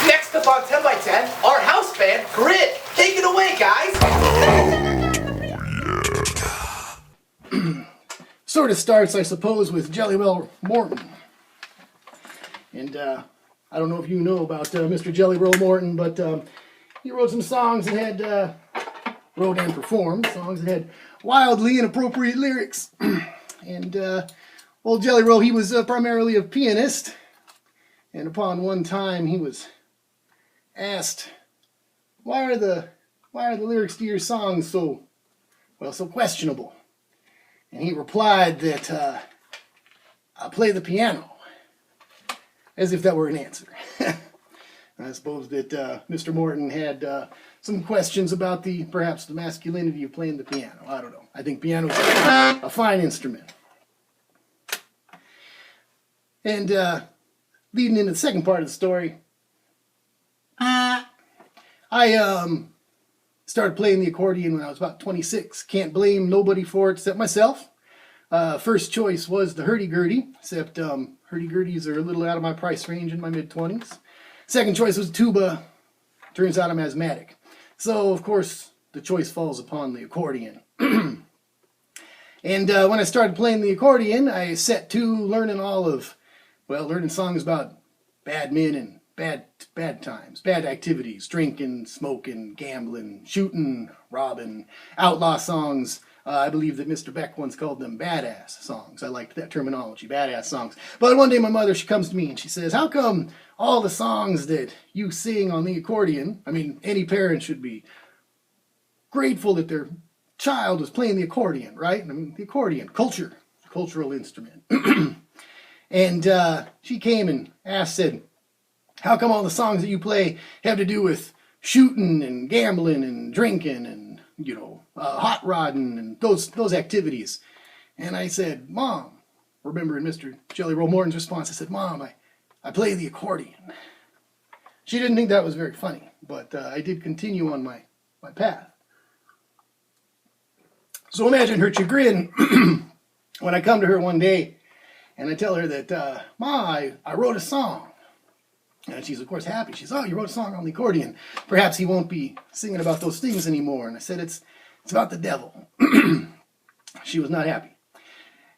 Next up on 10 by 10, our house band, Grid. Take it away, guys. Sort of starts, I suppose, with Jelly Roll Morton. And I don't know if you know about Mr. Jelly Roll Morton, but he wrote some songs that had, wrote and performed songs that had wildly inappropriate lyrics. And old Jelly Roll, he was primarily a pianist. And upon one time he was asked, why are the lyrics to your songs so questionable? And he replied that I play the piano, as if that were an answer. I suppose that Mr. Morton had some questions about perhaps the masculinity of playing the piano. I don't know. I think piano's a fine instrument. And leading into the second part of the story, I started playing the accordion when I was about 26. Can't blame nobody for it except myself. First choice was the hurdy-gurdy, except hurdy-gurdies are a little out of my price range in my mid-20s. Second choice was tuba. Turns out I'm asthmatic. So, of course, the choice falls upon the accordion. And when I started playing the accordion, I set to learning learning songs about bad men and bad times, bad activities, drinking, smoking, gambling, shooting, robbing, outlaw songs. I believe that Mr. Beck once called them badass songs. I liked that terminology, badass songs. But one day my mother, she comes to me and she says, how come all the songs that you sing on the accordion, I mean, any parent should be grateful that their child is playing the accordion, right? I mean, the accordion, cultural instrument. And she came and said, how come all the songs that you play have to do with shooting and gambling and drinking and, hot rodding and those activities? And I said, Mom, remembering Mr. Jelly Roll Morton's response, I said, Mom, I play the accordion. She didn't think that was very funny, but I did continue on my path. So imagine her chagrin when I come to her one day and I tell her that, Ma, I wrote a song. And she's, of course, happy. She says, oh, you wrote a song on the accordion. Perhaps he won't be singing about those things anymore. And I said, it's about the devil. She was not happy.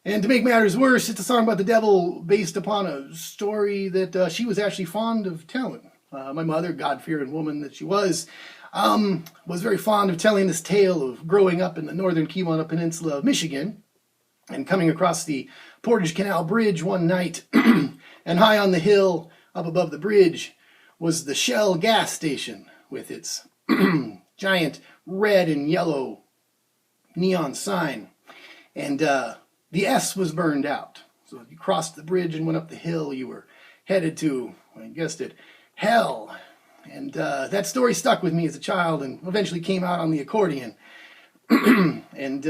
And to make matters worse, it's a song about the devil based upon a story that she was actually fond of telling. My mother, God-fearing woman that she was very fond of telling this tale of growing up in the northern Keweenaw Peninsula of Michigan and coming across the Portage Canal Bridge one night. And high on the hill up above the bridge was the Shell gas station with its giant red and yellow neon sign. And the S was burned out. So if you crossed the bridge and went up the hill, you were headed to, I guessed it, hell. And that story stuck with me as a child and eventually came out on the accordion. And,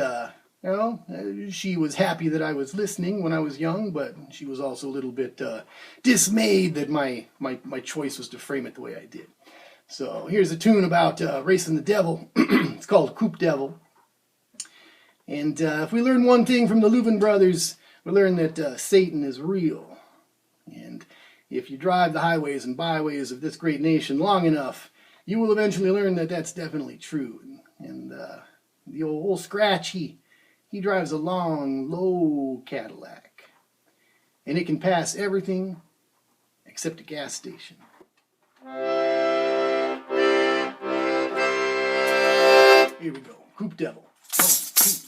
she was happy that I was listening when I was young, but she was also a little bit dismayed that my choice was to frame it the way I did. So here's a tune about racing the devil. It's called Coop Devil. And if we learn one thing from the Louvin brothers, we learn that Satan is real. And if you drive the highways and byways of this great nation long enough, you will eventually learn that that's definitely true. And the old Scratch, he drives a long, low Cadillac. And it can pass everything except a gas station. Here we go. Coop Devil. Oh. Pumping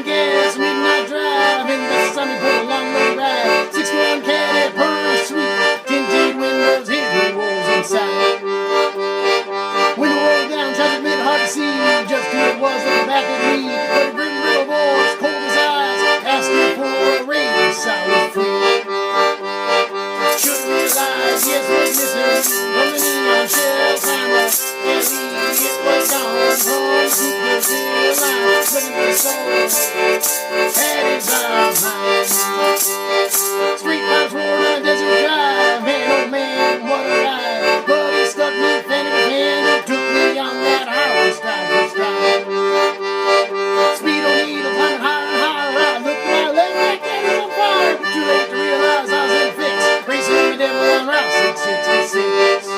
gas, midnight drive, in the sun we put along the ride. 61 Caddy, purring sweet, tinted windows, hidden walls inside. Window rolled down, traffic made it hard to see just who it was looking back at me. But a grim little voice, cold as eyes, asking for a raise. I was free. Should realize, yes, what's missing from the neon shell camera. LED, it was gone from Cooper's line. Looking for soul, had his eyes mind. Street lights roaring on a desert drive. Man, oh man, what a ride. But he stuck me hand in hand and took me on that highway stride for stride. Speed on needle, climbing higher and higher. I looked to my left, my candles on fire. Too late to realize I was in a fix. Racing the devil on Route 666.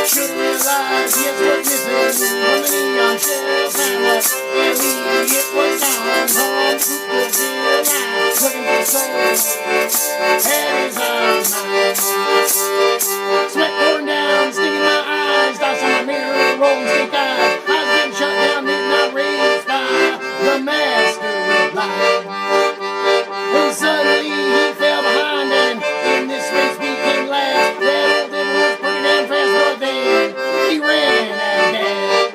Should realize, yes, what's missing from the neon shell camera. LED, it was down home, Cooper's line. Looking for soul, had his eyes mine. Sweat pouring down, stinging my eyes. Douse on my mirror, rolling stick eyes. Eyes getting shut down, midnight rage by the master of life. And suddenly he fell behind, and in this race we came last. That old devil was pretty damn fast, but then he ran out of gas.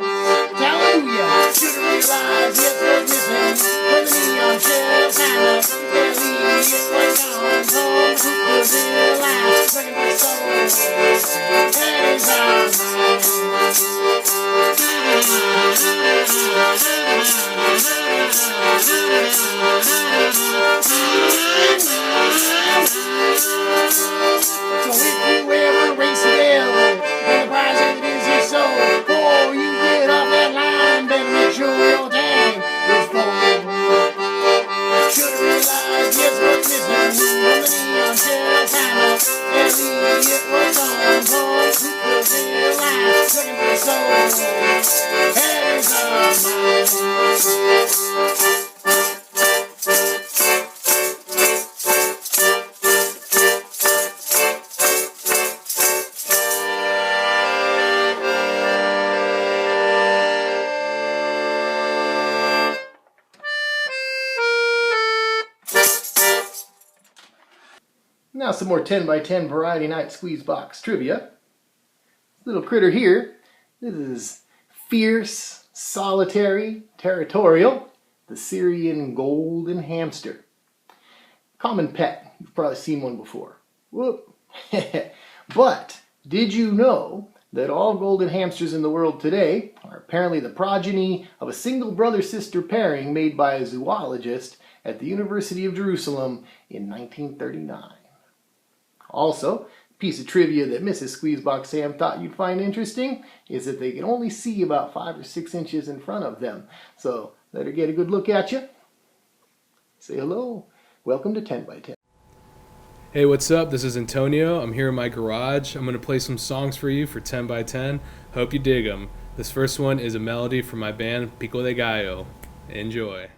Hallelujah! Should have realized, yes, what's missing from the neon shell camera. LED, it was gone home, Cooper's line. Looking for soul, had his eyes So if you ever race a devil, and the prize it is your soul, before you get off that line, better make sure your tank is full. Should have realized, yes, what's missing from the neon shell camera. LED, it was on home, Cooper's line. Looking for soul, had his eyes. Now some more 10x10 Variety Night Squeeze Box trivia. Little critter here. This is fierce, solitary, territorial, the Syrian golden hamster. Common pet. You've probably seen one before. Whoop. But did you know that all golden hamsters in the world today are apparently the progeny of a single brother-sister pairing made by a zoologist at the University of Jerusalem in 1939? Also, a piece of trivia that Mrs. Squeezebox Sam thought you'd find interesting is that they can only see about 5 or 6 inches in front of them. So, let her get a good look at you. Say hello. Welcome to 10x10. Hey, what's up? This is Antonio. I'm here in my garage. I'm going to play some songs for you for 10x10. Hope you dig them. This first one is a melody from my band Pico de Gallo. Enjoy.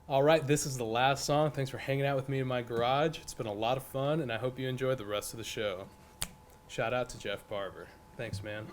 All right, this is the last song. Thanks for hanging out with me in my garage. It's been a lot of fun, and I hope you enjoy the rest of the show. Shout out to Jeff Barber. Thanks, man.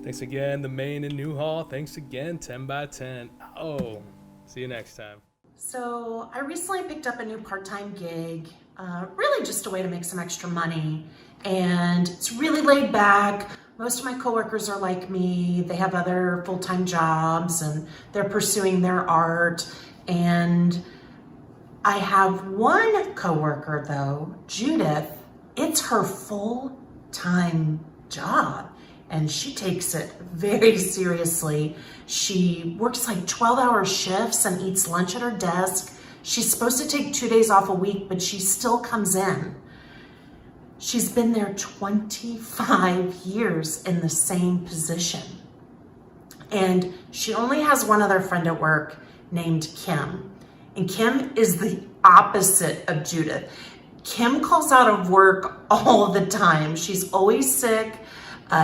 Thanks again, the Main in Newhall. Thanks again, 10 by 10. Oh, see you next time. So I recently picked up a new part-time gig, really just a way to make some extra money. And it's really laid back. Most of my coworkers are like me. They have other full-time jobs and they're pursuing their art. And I have one coworker though, Judith. It's her full-time job. And she takes it very seriously. She works like 12-hour shifts and eats lunch at her desk. She's supposed to take 2 days off a week, but she still comes in. She's been there 25 years in the same position. And she only has one other friend at work named Kim. And Kim is the opposite of Judith. Kim calls out of work all the time. She's always sick.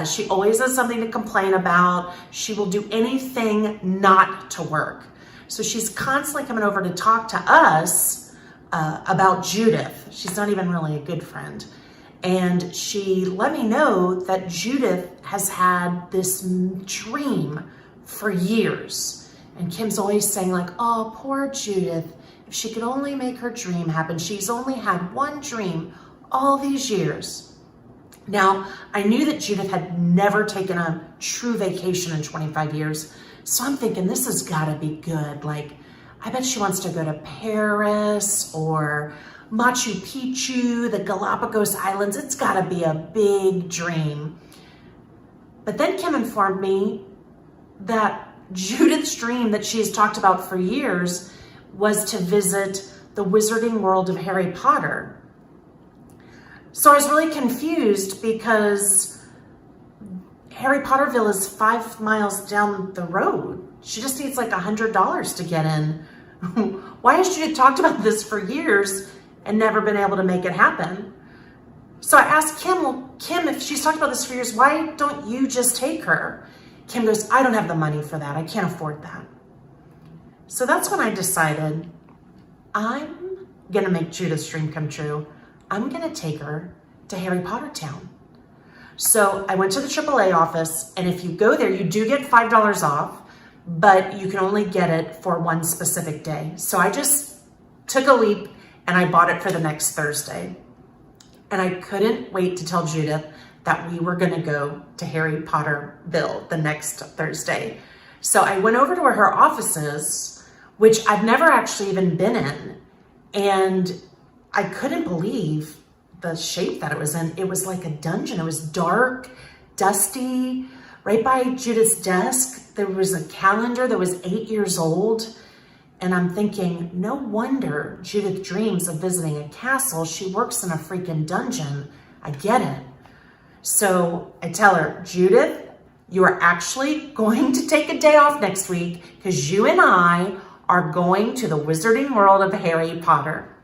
She always has something to complain about. She will do anything not to work. So she's constantly coming over to talk to us about Judith. She's not even really a good friend. And she let me know that Judith has had this dream for years. And Kim's always saying like, oh, poor Judith. If she could only make her dream happen. She's only had one dream all these years. Now, I knew that Judith had never taken a true vacation in 25 years, so I'm thinking this has got to be good. Like, I bet she wants to go to Paris or Machu Picchu, the Galapagos Islands. It's got to be a big dream. But then Kim informed me that Judith's dream that she has talked about for years was to visit the wizarding world of Harry Potter. So I was really confused because Harry Potterville is 5 miles down the road. She just needs like $100 to get in. Why has she talked about this for years and never been able to make it happen? So I asked Kim, well, Kim, if she's talked about this for years, why don't you just take her? Kim goes, I don't have the money for that. I can't afford that. So that's when I decided I'm gonna make Judith's dream come true. I'm gonna take her to Harry Potter Town. So I went to the AAA office, and if you go there, you do get $5 off, but you can only get it for one specific day. So I just took a leap and I bought it for the next Thursday. And I couldn't wait to tell Judith that we were gonna go to Harry Potterville the next Thursday. So I went over to where her office is, which I've never actually even been in. And I couldn't believe the shape that it was in. It was like a dungeon. It was dark, dusty. Right by Judith's desk, there was a calendar that was 8 years old. And I'm thinking, no wonder Judith dreams of visiting a castle. She works in a freaking dungeon. I get it. So I tell her, Judith, you are actually going to take a day off next week because you and I are going to the Wizarding World of Harry Potter.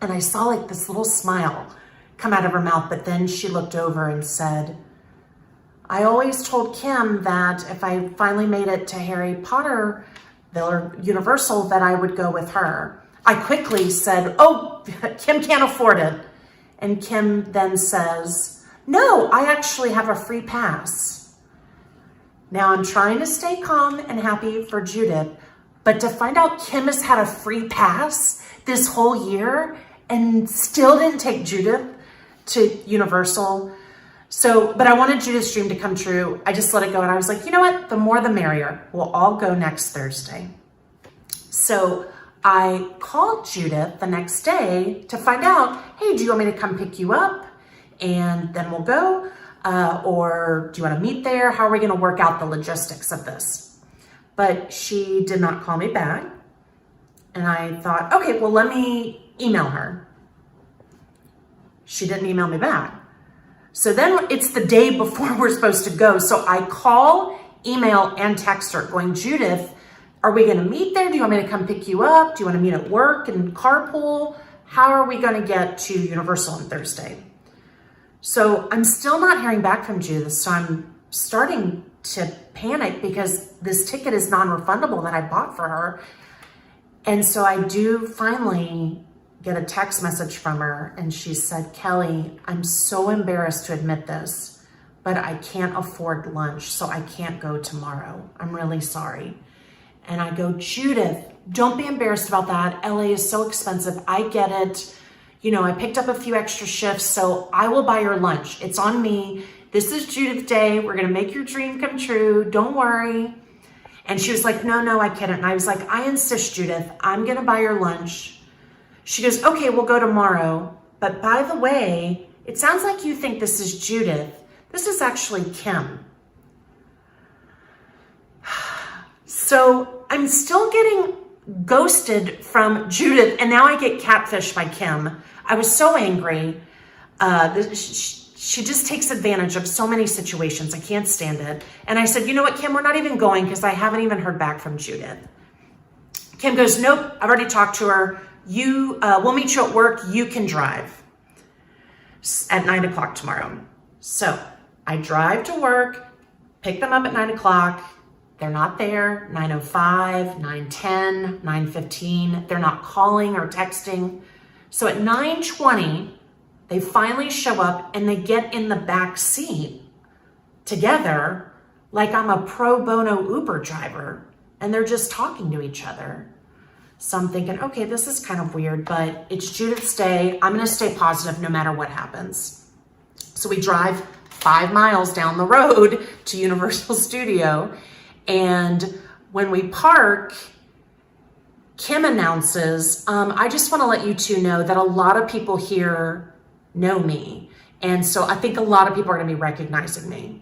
And I saw like this little smile come out of her mouth, but then she looked over and said, I always told Kim that if I finally made it to Harry Potter, Universal, that I would go with her. I quickly said, oh, Kim can't afford it. And Kim then says, no, I actually have a free pass. Now I'm trying to stay calm and happy for Judith, but to find out Kim has had a free pass this whole year and still didn't take Judith to Universal. So, but I wanted Judith's dream to come true. I just let it go. And I was like, you know what? The more the merrier. We'll all go next Thursday. So I called Judith the next day to find out, hey, do you want me to come pick you up? And then we'll go. Or do you want to meet there? How are we going to work out the logistics of this? But she did not call me back. And I thought, okay, well, let me email her. She didn't email me back. So then it's the day before we're supposed to go. So I call, email, and text her going, Judith, are we going to meet there? Do you want me to come pick you up? Do you want to meet at work and carpool? How are we going to get to Universal on Thursday? So I'm still not hearing back from Judith. So I'm starting to panic because this ticket is non-refundable that I bought for her. And so I do finally get a text message from her, and she said, Kelly, I'm so embarrassed to admit this, but I can't afford lunch, so I can't go tomorrow. I'm really sorry. And I go, Judith, don't be embarrassed about that. LA is so expensive. I get it. You know, I picked up a few extra shifts, so I will buy your lunch. It's on me. This is Judith Day. We're going to make your dream come true. Don't worry. And she was like, no, I couldn't. And I was like, I insist, Judith. I'm going to buy your lunch. She goes, okay, we'll go tomorrow. But by the way, it sounds like you think this is Judith. This is actually Kim. So I'm still getting ghosted from Judith, and now I get catfished by Kim. I was so angry. She just takes advantage of so many situations. I can't stand it. And I said, you know what, Kim, we're not even going because I haven't even heard back from Judith. Kim goes, nope, I've already talked to her. We'll meet you at work. You can drive at 9 o'clock tomorrow. So I drive to work, pick them up at 9 o'clock. They're not there. 9:05, 9:10, 9:15. They're not calling or texting. So at 9:20, they finally show up and they get in the back seat together like I'm a pro bono Uber driver, and they're just talking to each other. So I'm thinking, okay, this is kind of weird, but it's Judith's day. I'm going to stay positive no matter what happens. So we drive 5 miles down the road to Universal Studio. And when we park, Kim announces, I just want to let you two know that a lot of people here know me. And so I think a lot of people are going to be recognizing me.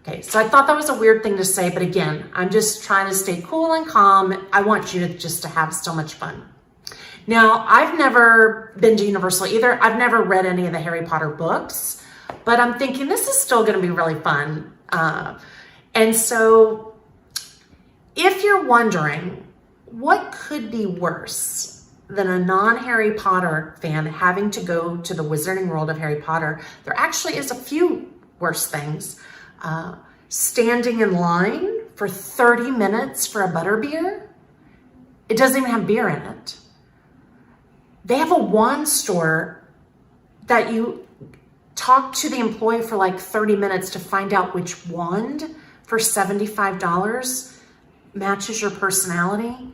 Okay, so I thought that was a weird thing to say, but again, I'm just trying to stay cool and calm. I want Judith just to have so much fun. Now, I've never been to Universal either. I've never read any of the Harry Potter books, but I'm thinking this is still going to be really fun. And so if you're wondering what could be worse than a non-Harry Potter fan having to go to the Wizarding World of Harry Potter, there actually is a few worse things. Standing in line for 30 minutes for a butterbeer. It doesn't even have beer in it. They have a wand store that you talk to the employee for like 30 minutes to find out which wand for $75 matches your personality.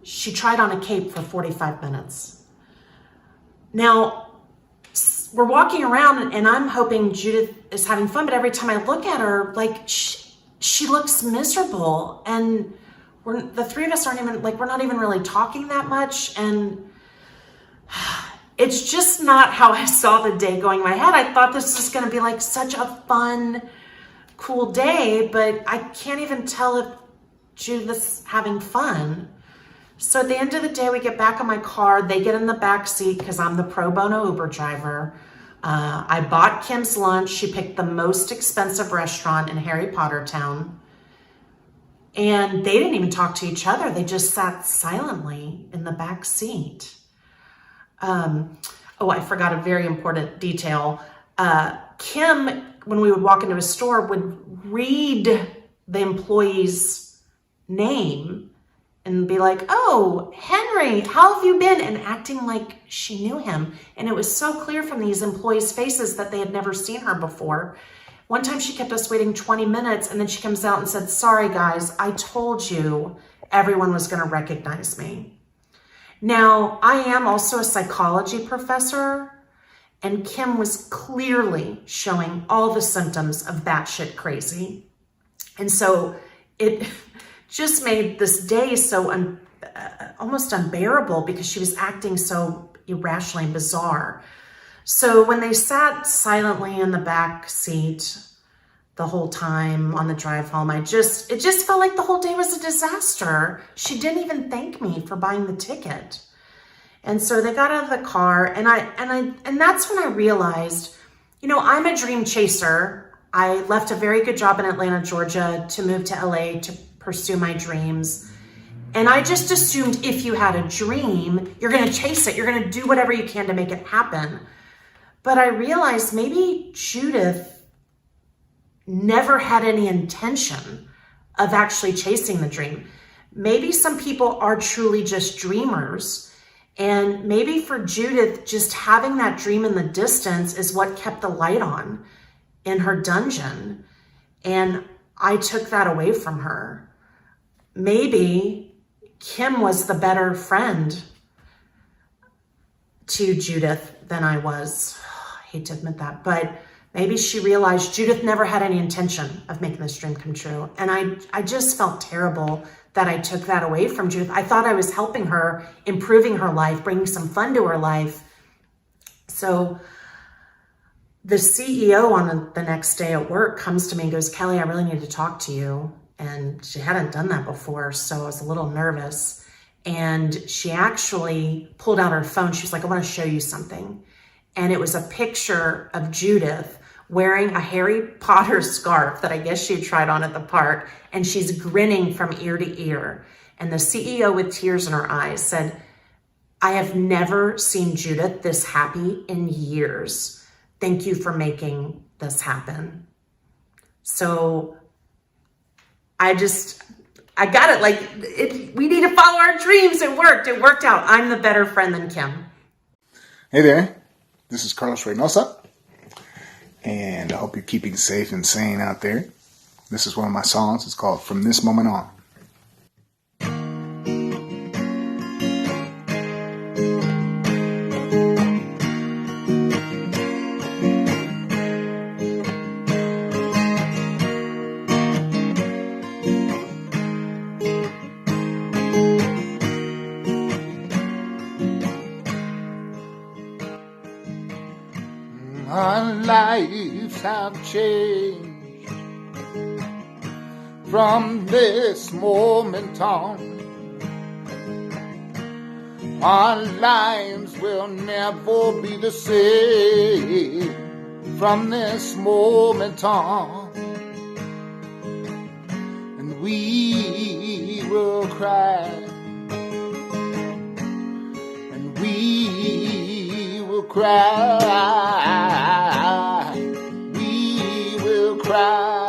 She tried on a cape for 45 minutes. Now, we're walking around and I'm hoping Judith is having fun, but every time I look at her, like she looks miserable, and the three of us aren't even, like, we're not even really talking that much. And it's just not how I saw the day going in my head. I thought this was going to be like such a fun, cool day, but I can't even tell if Judith's having fun. So at the end of the day, we get back in my car. They get in the back seat because I'm the pro bono Uber driver. I bought Kim's lunch. She picked the most expensive restaurant in Harry Potter Town. And they didn't even talk to each other. They just sat silently in the back seat. Oh, I forgot a very important detail. Kim, when we would walk into a store, would read the employee's name and be like, "Oh, Henry, how have you been?" And acting like she knew him. And it was so clear from these employees' faces that they had never seen her before. One time she kept us waiting 20 minutes and then she comes out and said, "Sorry guys, I told you everyone was going to recognize me." Now, I am also a psychology professor, and Kim was clearly showing all the symptoms of batshit crazy. And so it just made this day so almost unbearable because she was acting so irrationally and bizarre. So when they sat silently in the back seat the whole time on the drive home, it just felt like the whole day was a disaster. She didn't even thank me for buying the ticket. And so they got out of the car, and that's when I realized, I'm a dream chaser. I left a very good job in Atlanta, Georgia, to move to LA to pursue my dreams. And I just assumed if you had a dream, you're going to chase it. You're going to do whatever you can to make it happen. But I realized maybe Judith never had any intention of actually chasing the dream. Maybe some people are truly just dreamers. And maybe for Judith, just having that dream in the distance is what kept the light on in her dungeon. And I took that away from her. Maybe Kim was the better friend to Judith than I was. I hate to admit that, but maybe she realized Judith never had any intention of making this dream come true. And I just felt terrible that I took that away from Judith. I thought I was helping her, improving her life, bringing some fun to her life. So the CEO on the next day at work comes to me and goes, "Kelly, I really need to talk to you." And she hadn't done that before, so I was a little nervous. And she actually pulled out her phone. She was like, "I want to show you something." And it was a picture of Judith wearing a Harry Potter scarf that I guess she had tried on at the park, and she's grinning from ear to ear. And the CEO, with tears in her eyes, said, "I have never seen Judith this happy in years. Thank you for making this happen." So I got it. We need to follow our dreams. It worked. It worked out. I'm the better friend than Kim. Hey there, this is Carlos Reynosa, and I hope you're keeping safe and sane out there. This is one of my songs. It's called "From This Moment On." Our lives have changed from this moment on. Our lives will never be the same from this moment on. And we will cry, and we will cry. We will cry.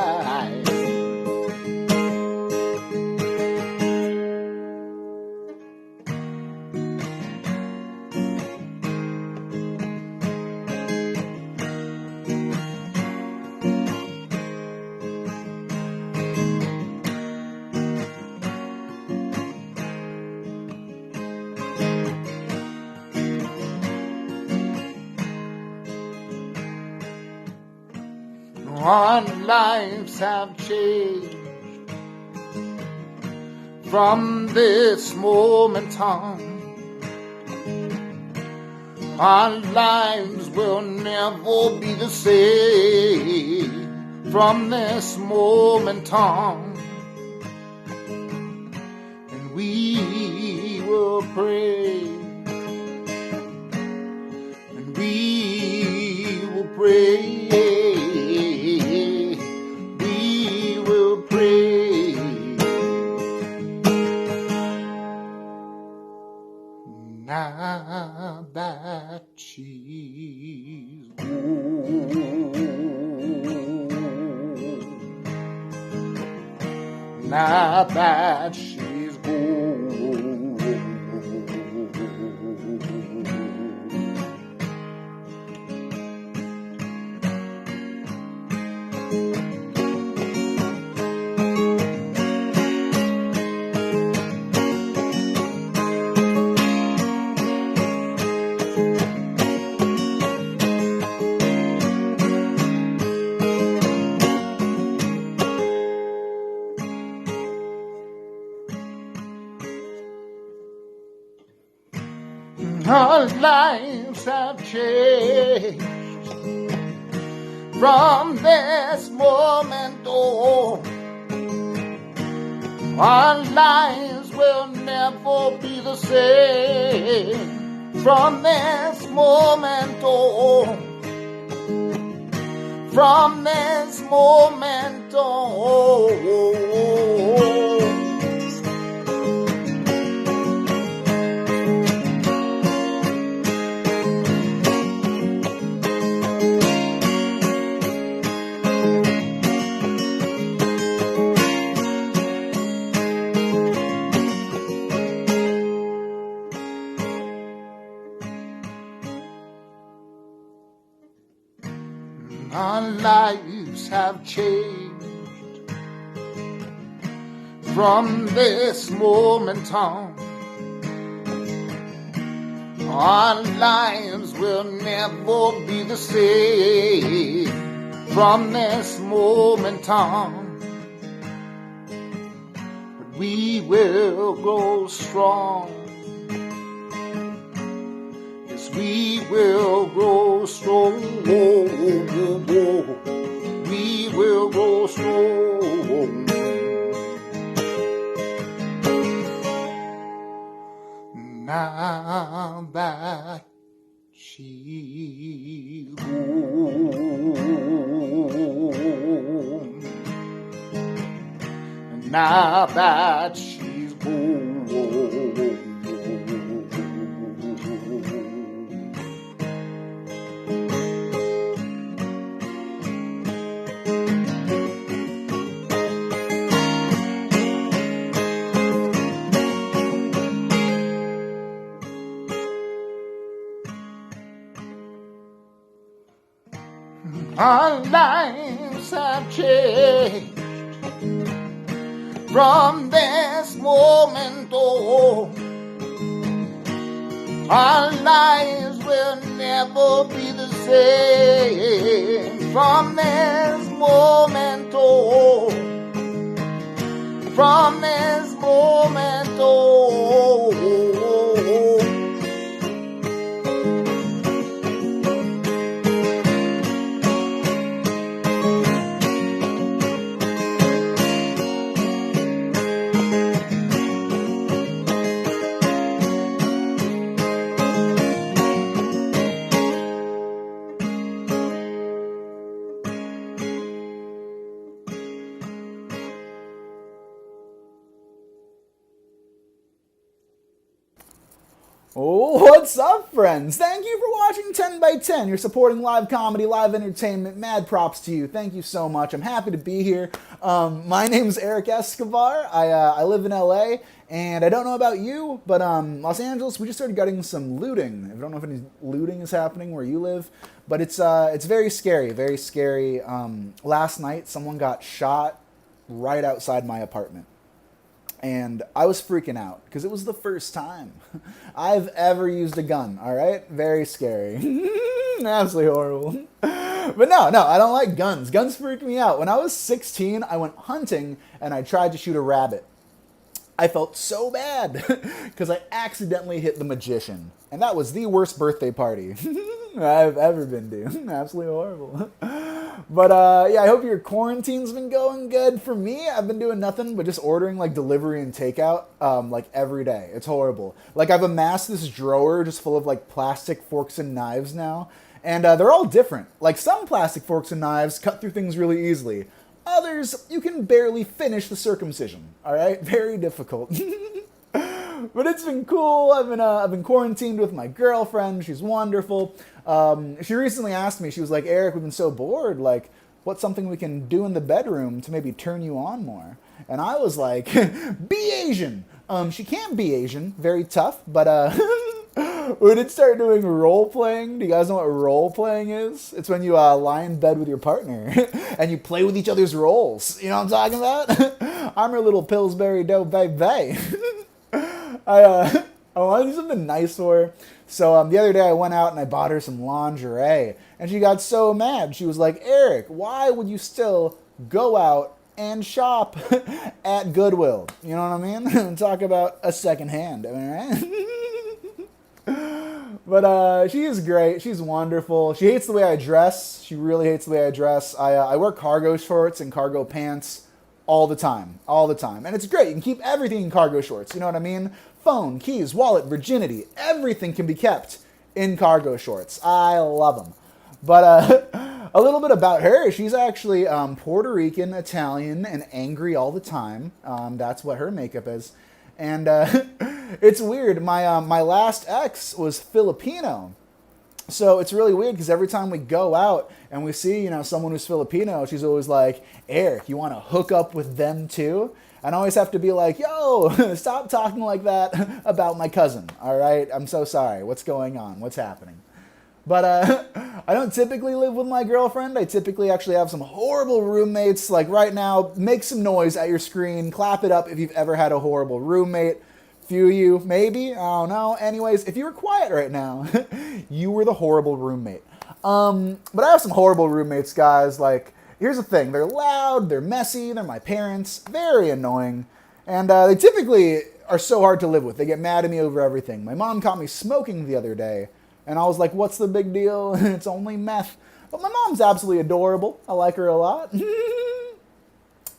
Our lives have changed from this moment on. Our lives will never be the same from this moment on. And we will pray. And we will pray. We will pray. Now that she's gone, now that she's gone, our lives have changed from this moment on. Our lives will never be the same from this moment on. From this moment on. Our lives have changed from this moment on. Our lives will never be the same from this moment on. But we will grow strong. Yes, we will grow strong. We will grow strong. Now that she's gone. Now that she's gone. Our lives have changed from this moment on. Our lives will never be the same from this moment on. From this moment on. What's up, friends? Thank you for watching 10 by 10. You're supporting live comedy, live entertainment. Mad props to you. Thank you so much. I'm happy to be here. My name's Erik Escobar. I live in LA, and I don't know about you, but Los Angeles, we just started getting some looting. I don't know if any looting is happening where you live, but it's very scary, very scary. Last night, someone got shot right outside my apartment. And I was freaking out because it was the first time I've ever used a gun, all right? Very scary. Absolutely horrible. But no, I don't like guns. Guns freak me out. When I was 16, I went hunting and I tried to shoot a rabbit. I felt so bad because I accidentally hit the magician. And that was the worst birthday party I've ever been to. Absolutely horrible. But yeah, I hope your quarantine's been going good. For me, I've been doing nothing but just ordering like delivery and takeout like every day. It's horrible. Like I've amassed this drawer just full of like plastic forks and knives now. And they're all different. Like some plastic forks and knives cut through things really easily. Others, you can barely finish the circumcision. All right, very difficult. But it's been cool. I've been quarantined with my girlfriend. She's wonderful. She recently asked me. She was like, "Eric, we've been so bored. Like, what's something we can do in the bedroom to maybe turn you on more?" And I was like, "Be Asian." She can't be Asian. Very tough. But we did start doing role playing. Do you guys know what role playing is? It's when you lie in bed with your partner and you play with each other's roles. You know what I'm talking about? I'm her little Pillsbury Dough baby. I want to do something nice for her. So the other day I went out and I bought her some lingerie. And she got so mad. She was like, "Eric, why would you still go out and shop at Goodwill?" You know what I mean? Talk about a second hand. Am I right? But she is great. She's wonderful. She hates the way I dress. She really hates the way I dress. I wear cargo shorts and cargo pants all the time. All the time. And it's great. You can keep everything in cargo shorts. You know what I mean? Phone, keys, wallet, virginity. Everything can be kept in cargo shorts. I love them. But a little bit about her. She's actually Puerto Rican, Italian, and angry all the time. That's what her makeup is. And it's weird. My last ex was Filipino. So it's really weird because every time we go out and we see, someone who's Filipino, she's always like, "Eric, you want to hook up with them too?" And I always have to be like, "Yo, stop talking like that about my cousin, all right? I'm so sorry. What's going on? What's happening?" But I don't typically live with my girlfriend. I typically actually have some horrible roommates. Like right now, make some noise at your screen. Clap it up if you've ever had a horrible roommate. Few of you, maybe. I don't know. Anyways, if you were quiet right now, you were the horrible roommate. But I have some horrible roommates, guys. Like, here's the thing. They're loud, they're messy, they're my parents, very annoying. And they typically are so hard to live with. They get mad at me over everything. My mom caught me smoking the other day. And I was like, "What's the big deal? It's only meth." But my mom's absolutely adorable. I like her a lot.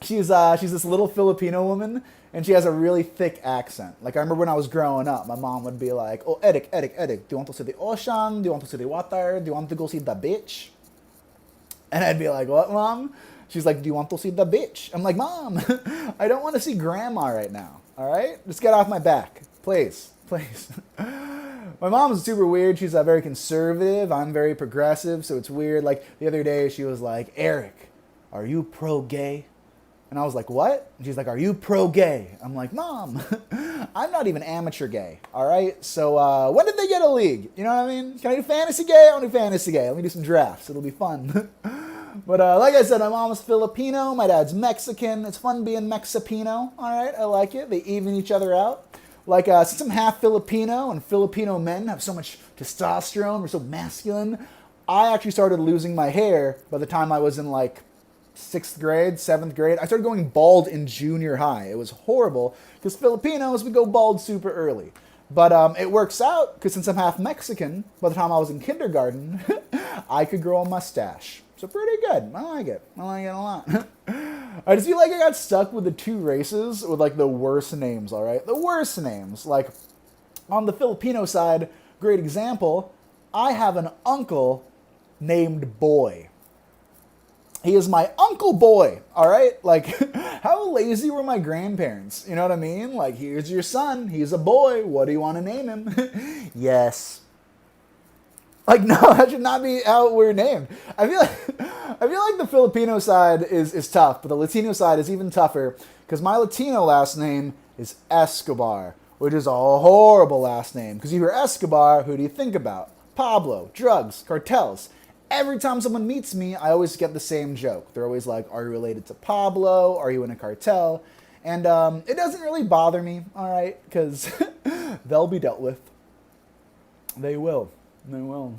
She's this little Filipino woman, and she has a really thick accent. Like, I remember when I was growing up, my mom would be like, "Oh, Erik, do you want to see the ocean? Do you want to see the water? Do you want to go see the beach?" And I'd be like, "What, Mom?" She's like, "Do you want to see the beach?" I'm like, "Mom, I don't want to see Grandma right now, all right? Just get off my back, please, please." My mom's super weird. She's very conservative. I'm very progressive, so it's weird. Like, the other day, she was like, "Eric, are you pro-gay?" And I was like, "What?" And she's like, "Are you pro-gay?" I'm like, "Mom, I'm not even amateur gay, all right? So when did they get a league? You know what I mean? Can I do fantasy gay? I want to do fantasy gay. Let me do some drafts. It'll be fun." But like I said, my mom's Filipino. My dad's Mexican. It's fun being Mexipino, all right? I like it. They even each other out. Like, since I'm half Filipino and Filipino men have so much testosterone, we're so masculine, I actually started losing my hair by the time I was in like 6th grade, 7th grade. I started going bald in junior high. It was horrible because Filipinos would go bald super early. But it works out because since I'm half Mexican, by the time I was in kindergarten, I could grow a mustache. So pretty good. I like it. I like it a lot. I just feel like I got stuck with the two races with like the worst names, all right? The worst names. Like on the Filipino side, great example, I have an uncle named Boy. He is my Uncle Boy, all right? Like, how lazy were my grandparents? You know what I mean? Like, here's your son. He's a boy. What do you want to name him? Yes. Like, no, that should not be how we're named. I feel like the Filipino side is tough, but the Latino side is even tougher because my Latino last name is Escobar, which is a horrible last name. Because you hear Escobar, who do you think about? Pablo, drugs, cartels. Every time someone meets me, I always get the same joke. They're always like, "Are you related to Pablo? Are you in a cartel?" And it doesn't really bother me, all right, because they'll be dealt with. They will. They will.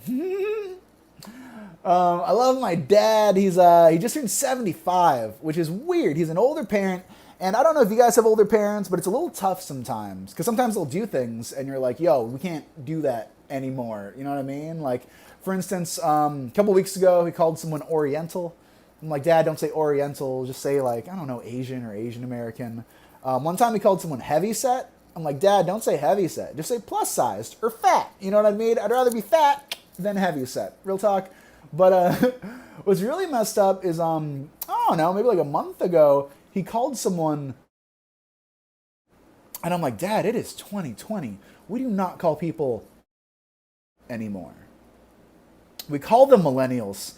I love my dad. He just turned 75, which is weird. He's an older parent, And I don't know if you guys have older parents, but it's a little tough sometimes. Because sometimes they'll do things and you're like, yo, we can't do that anymore. You know what I mean? Like, for instance, a couple weeks ago, he called someone Oriental. I'm like, Dad, don't say Oriental. Just say, like, I don't know, Asian or Asian American. One time he called someone heavyset. I'm like, Dad, don't say heavyset. Just say plus-sized or fat. You know what I mean? I'd rather be fat than heavyset. Real talk. But what's really messed up is, I don't know, maybe like a month ago, he called someone, and I'm like, Dad, it is 2020. We do not call people anymore. We call them millennials,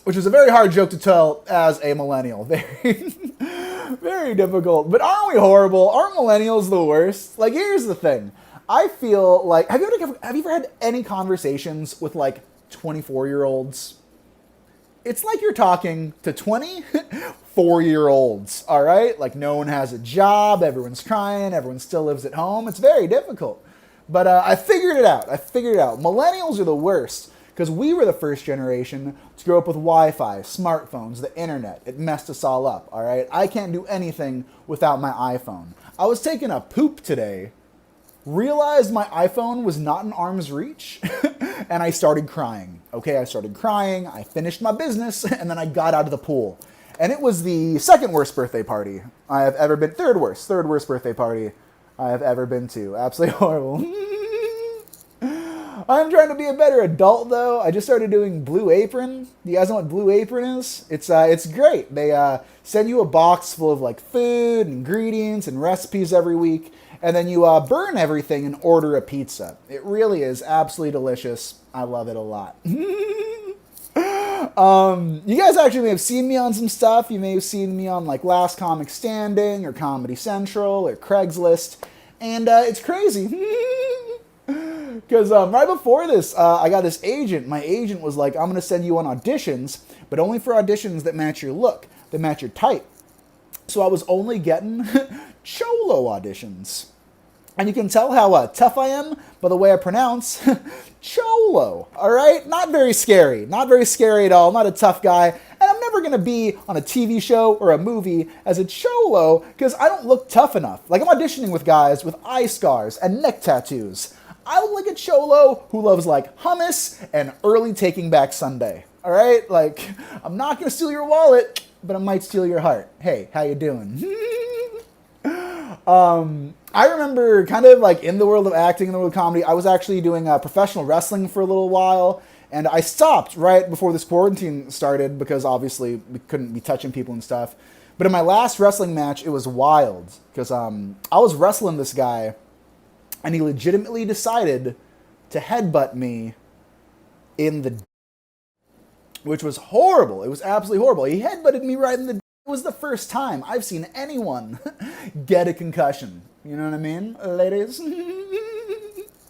which was a very hard joke to tell as a millennial. Very, very difficult. But aren't we horrible? Aren't millennials the worst? Like, here's the thing. I feel like, have you ever had any conversations with like 24-year-olds? It's like you're talking to 24-year-olds, all right? Like, no one has a job, everyone's crying, everyone still lives at home. It's very difficult. But I figured it out. Millennials are the worst because we were the first generation to grow up with Wi-Fi, smartphones, the internet. It messed us all up, all right? I can't do anything without my iPhone. I was taking a poop today, realized my iPhone was not in arm's reach, and I started crying. Okay, I started crying, I finished my business, and then I got out of the pool. And it was the second worst birthday party I have ever been, third worst birthday party I have ever been to. Absolutely horrible. I'm trying to be a better adult, though. I just started doing Blue Apron. You guys know what Blue Apron is? It's great. They send you a box full of like food, ingredients, and recipes every week, and then you burn everything and order a pizza. It really is absolutely delicious. I love it a lot. You guys actually may have seen me on some stuff. You may have seen me on like Last Comic Standing or Comedy Central or Craigslist, and it's crazy. Because right before this, I got this agent. My agent was like, I'm going to send you on auditions, but only for auditions that match your look, that match your type. So I was only getting Cholo auditions. And you can tell how tough I am by the way I pronounce Cholo. All right? Not very scary. Not very scary at all. I'm not a tough guy. And I'm never going to be on a TV show or a movie as a Cholo because I don't look tough enough. Like, I'm auditioning with guys with eye scars and neck tattoos. I look like a Cholo who loves, like, hummus and early Taking Back Sunday. All right? Like, I'm not going to steal your wallet, but I might steal your heart. Hey, how you doing? I remember kind of like in the world of acting, in the world of comedy, I was actually doing professional wrestling for a little while, and I stopped right before this quarantine started because obviously we couldn't be touching people and stuff. But in my last wrestling match, it was wild because I was wrestling this guy, and he legitimately decided to headbutt me in the which was horrible. It was absolutely horrible. He headbutted me right in the It was the first time I've seen anyone get a concussion. You know what I mean, ladies?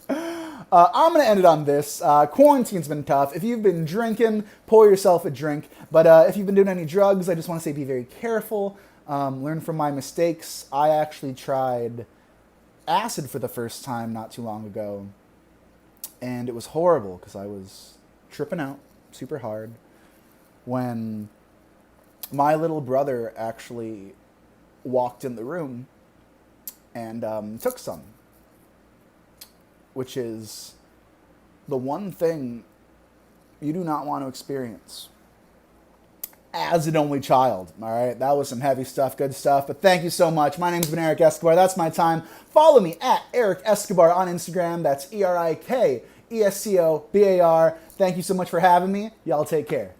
I'm going to end it on this. Quarantine's been tough. If you've been drinking, pour yourself a drink. But if you've been doing any drugs, I just want to say be very careful. Learn from my mistakes. I actually tried acid for the first time not too long ago. And it was horrible because I was tripping out super hard when my little brother actually walked in the room and took some, which is the one thing you do not want to experience as an only child. All right, that was some heavy stuff, good stuff. But thank you so much. My name's been Erik Escobar. That's my time. Follow me at Erik Escobar on Instagram. That's ErikEscobar. Thank you so much for having me. Y'all take care.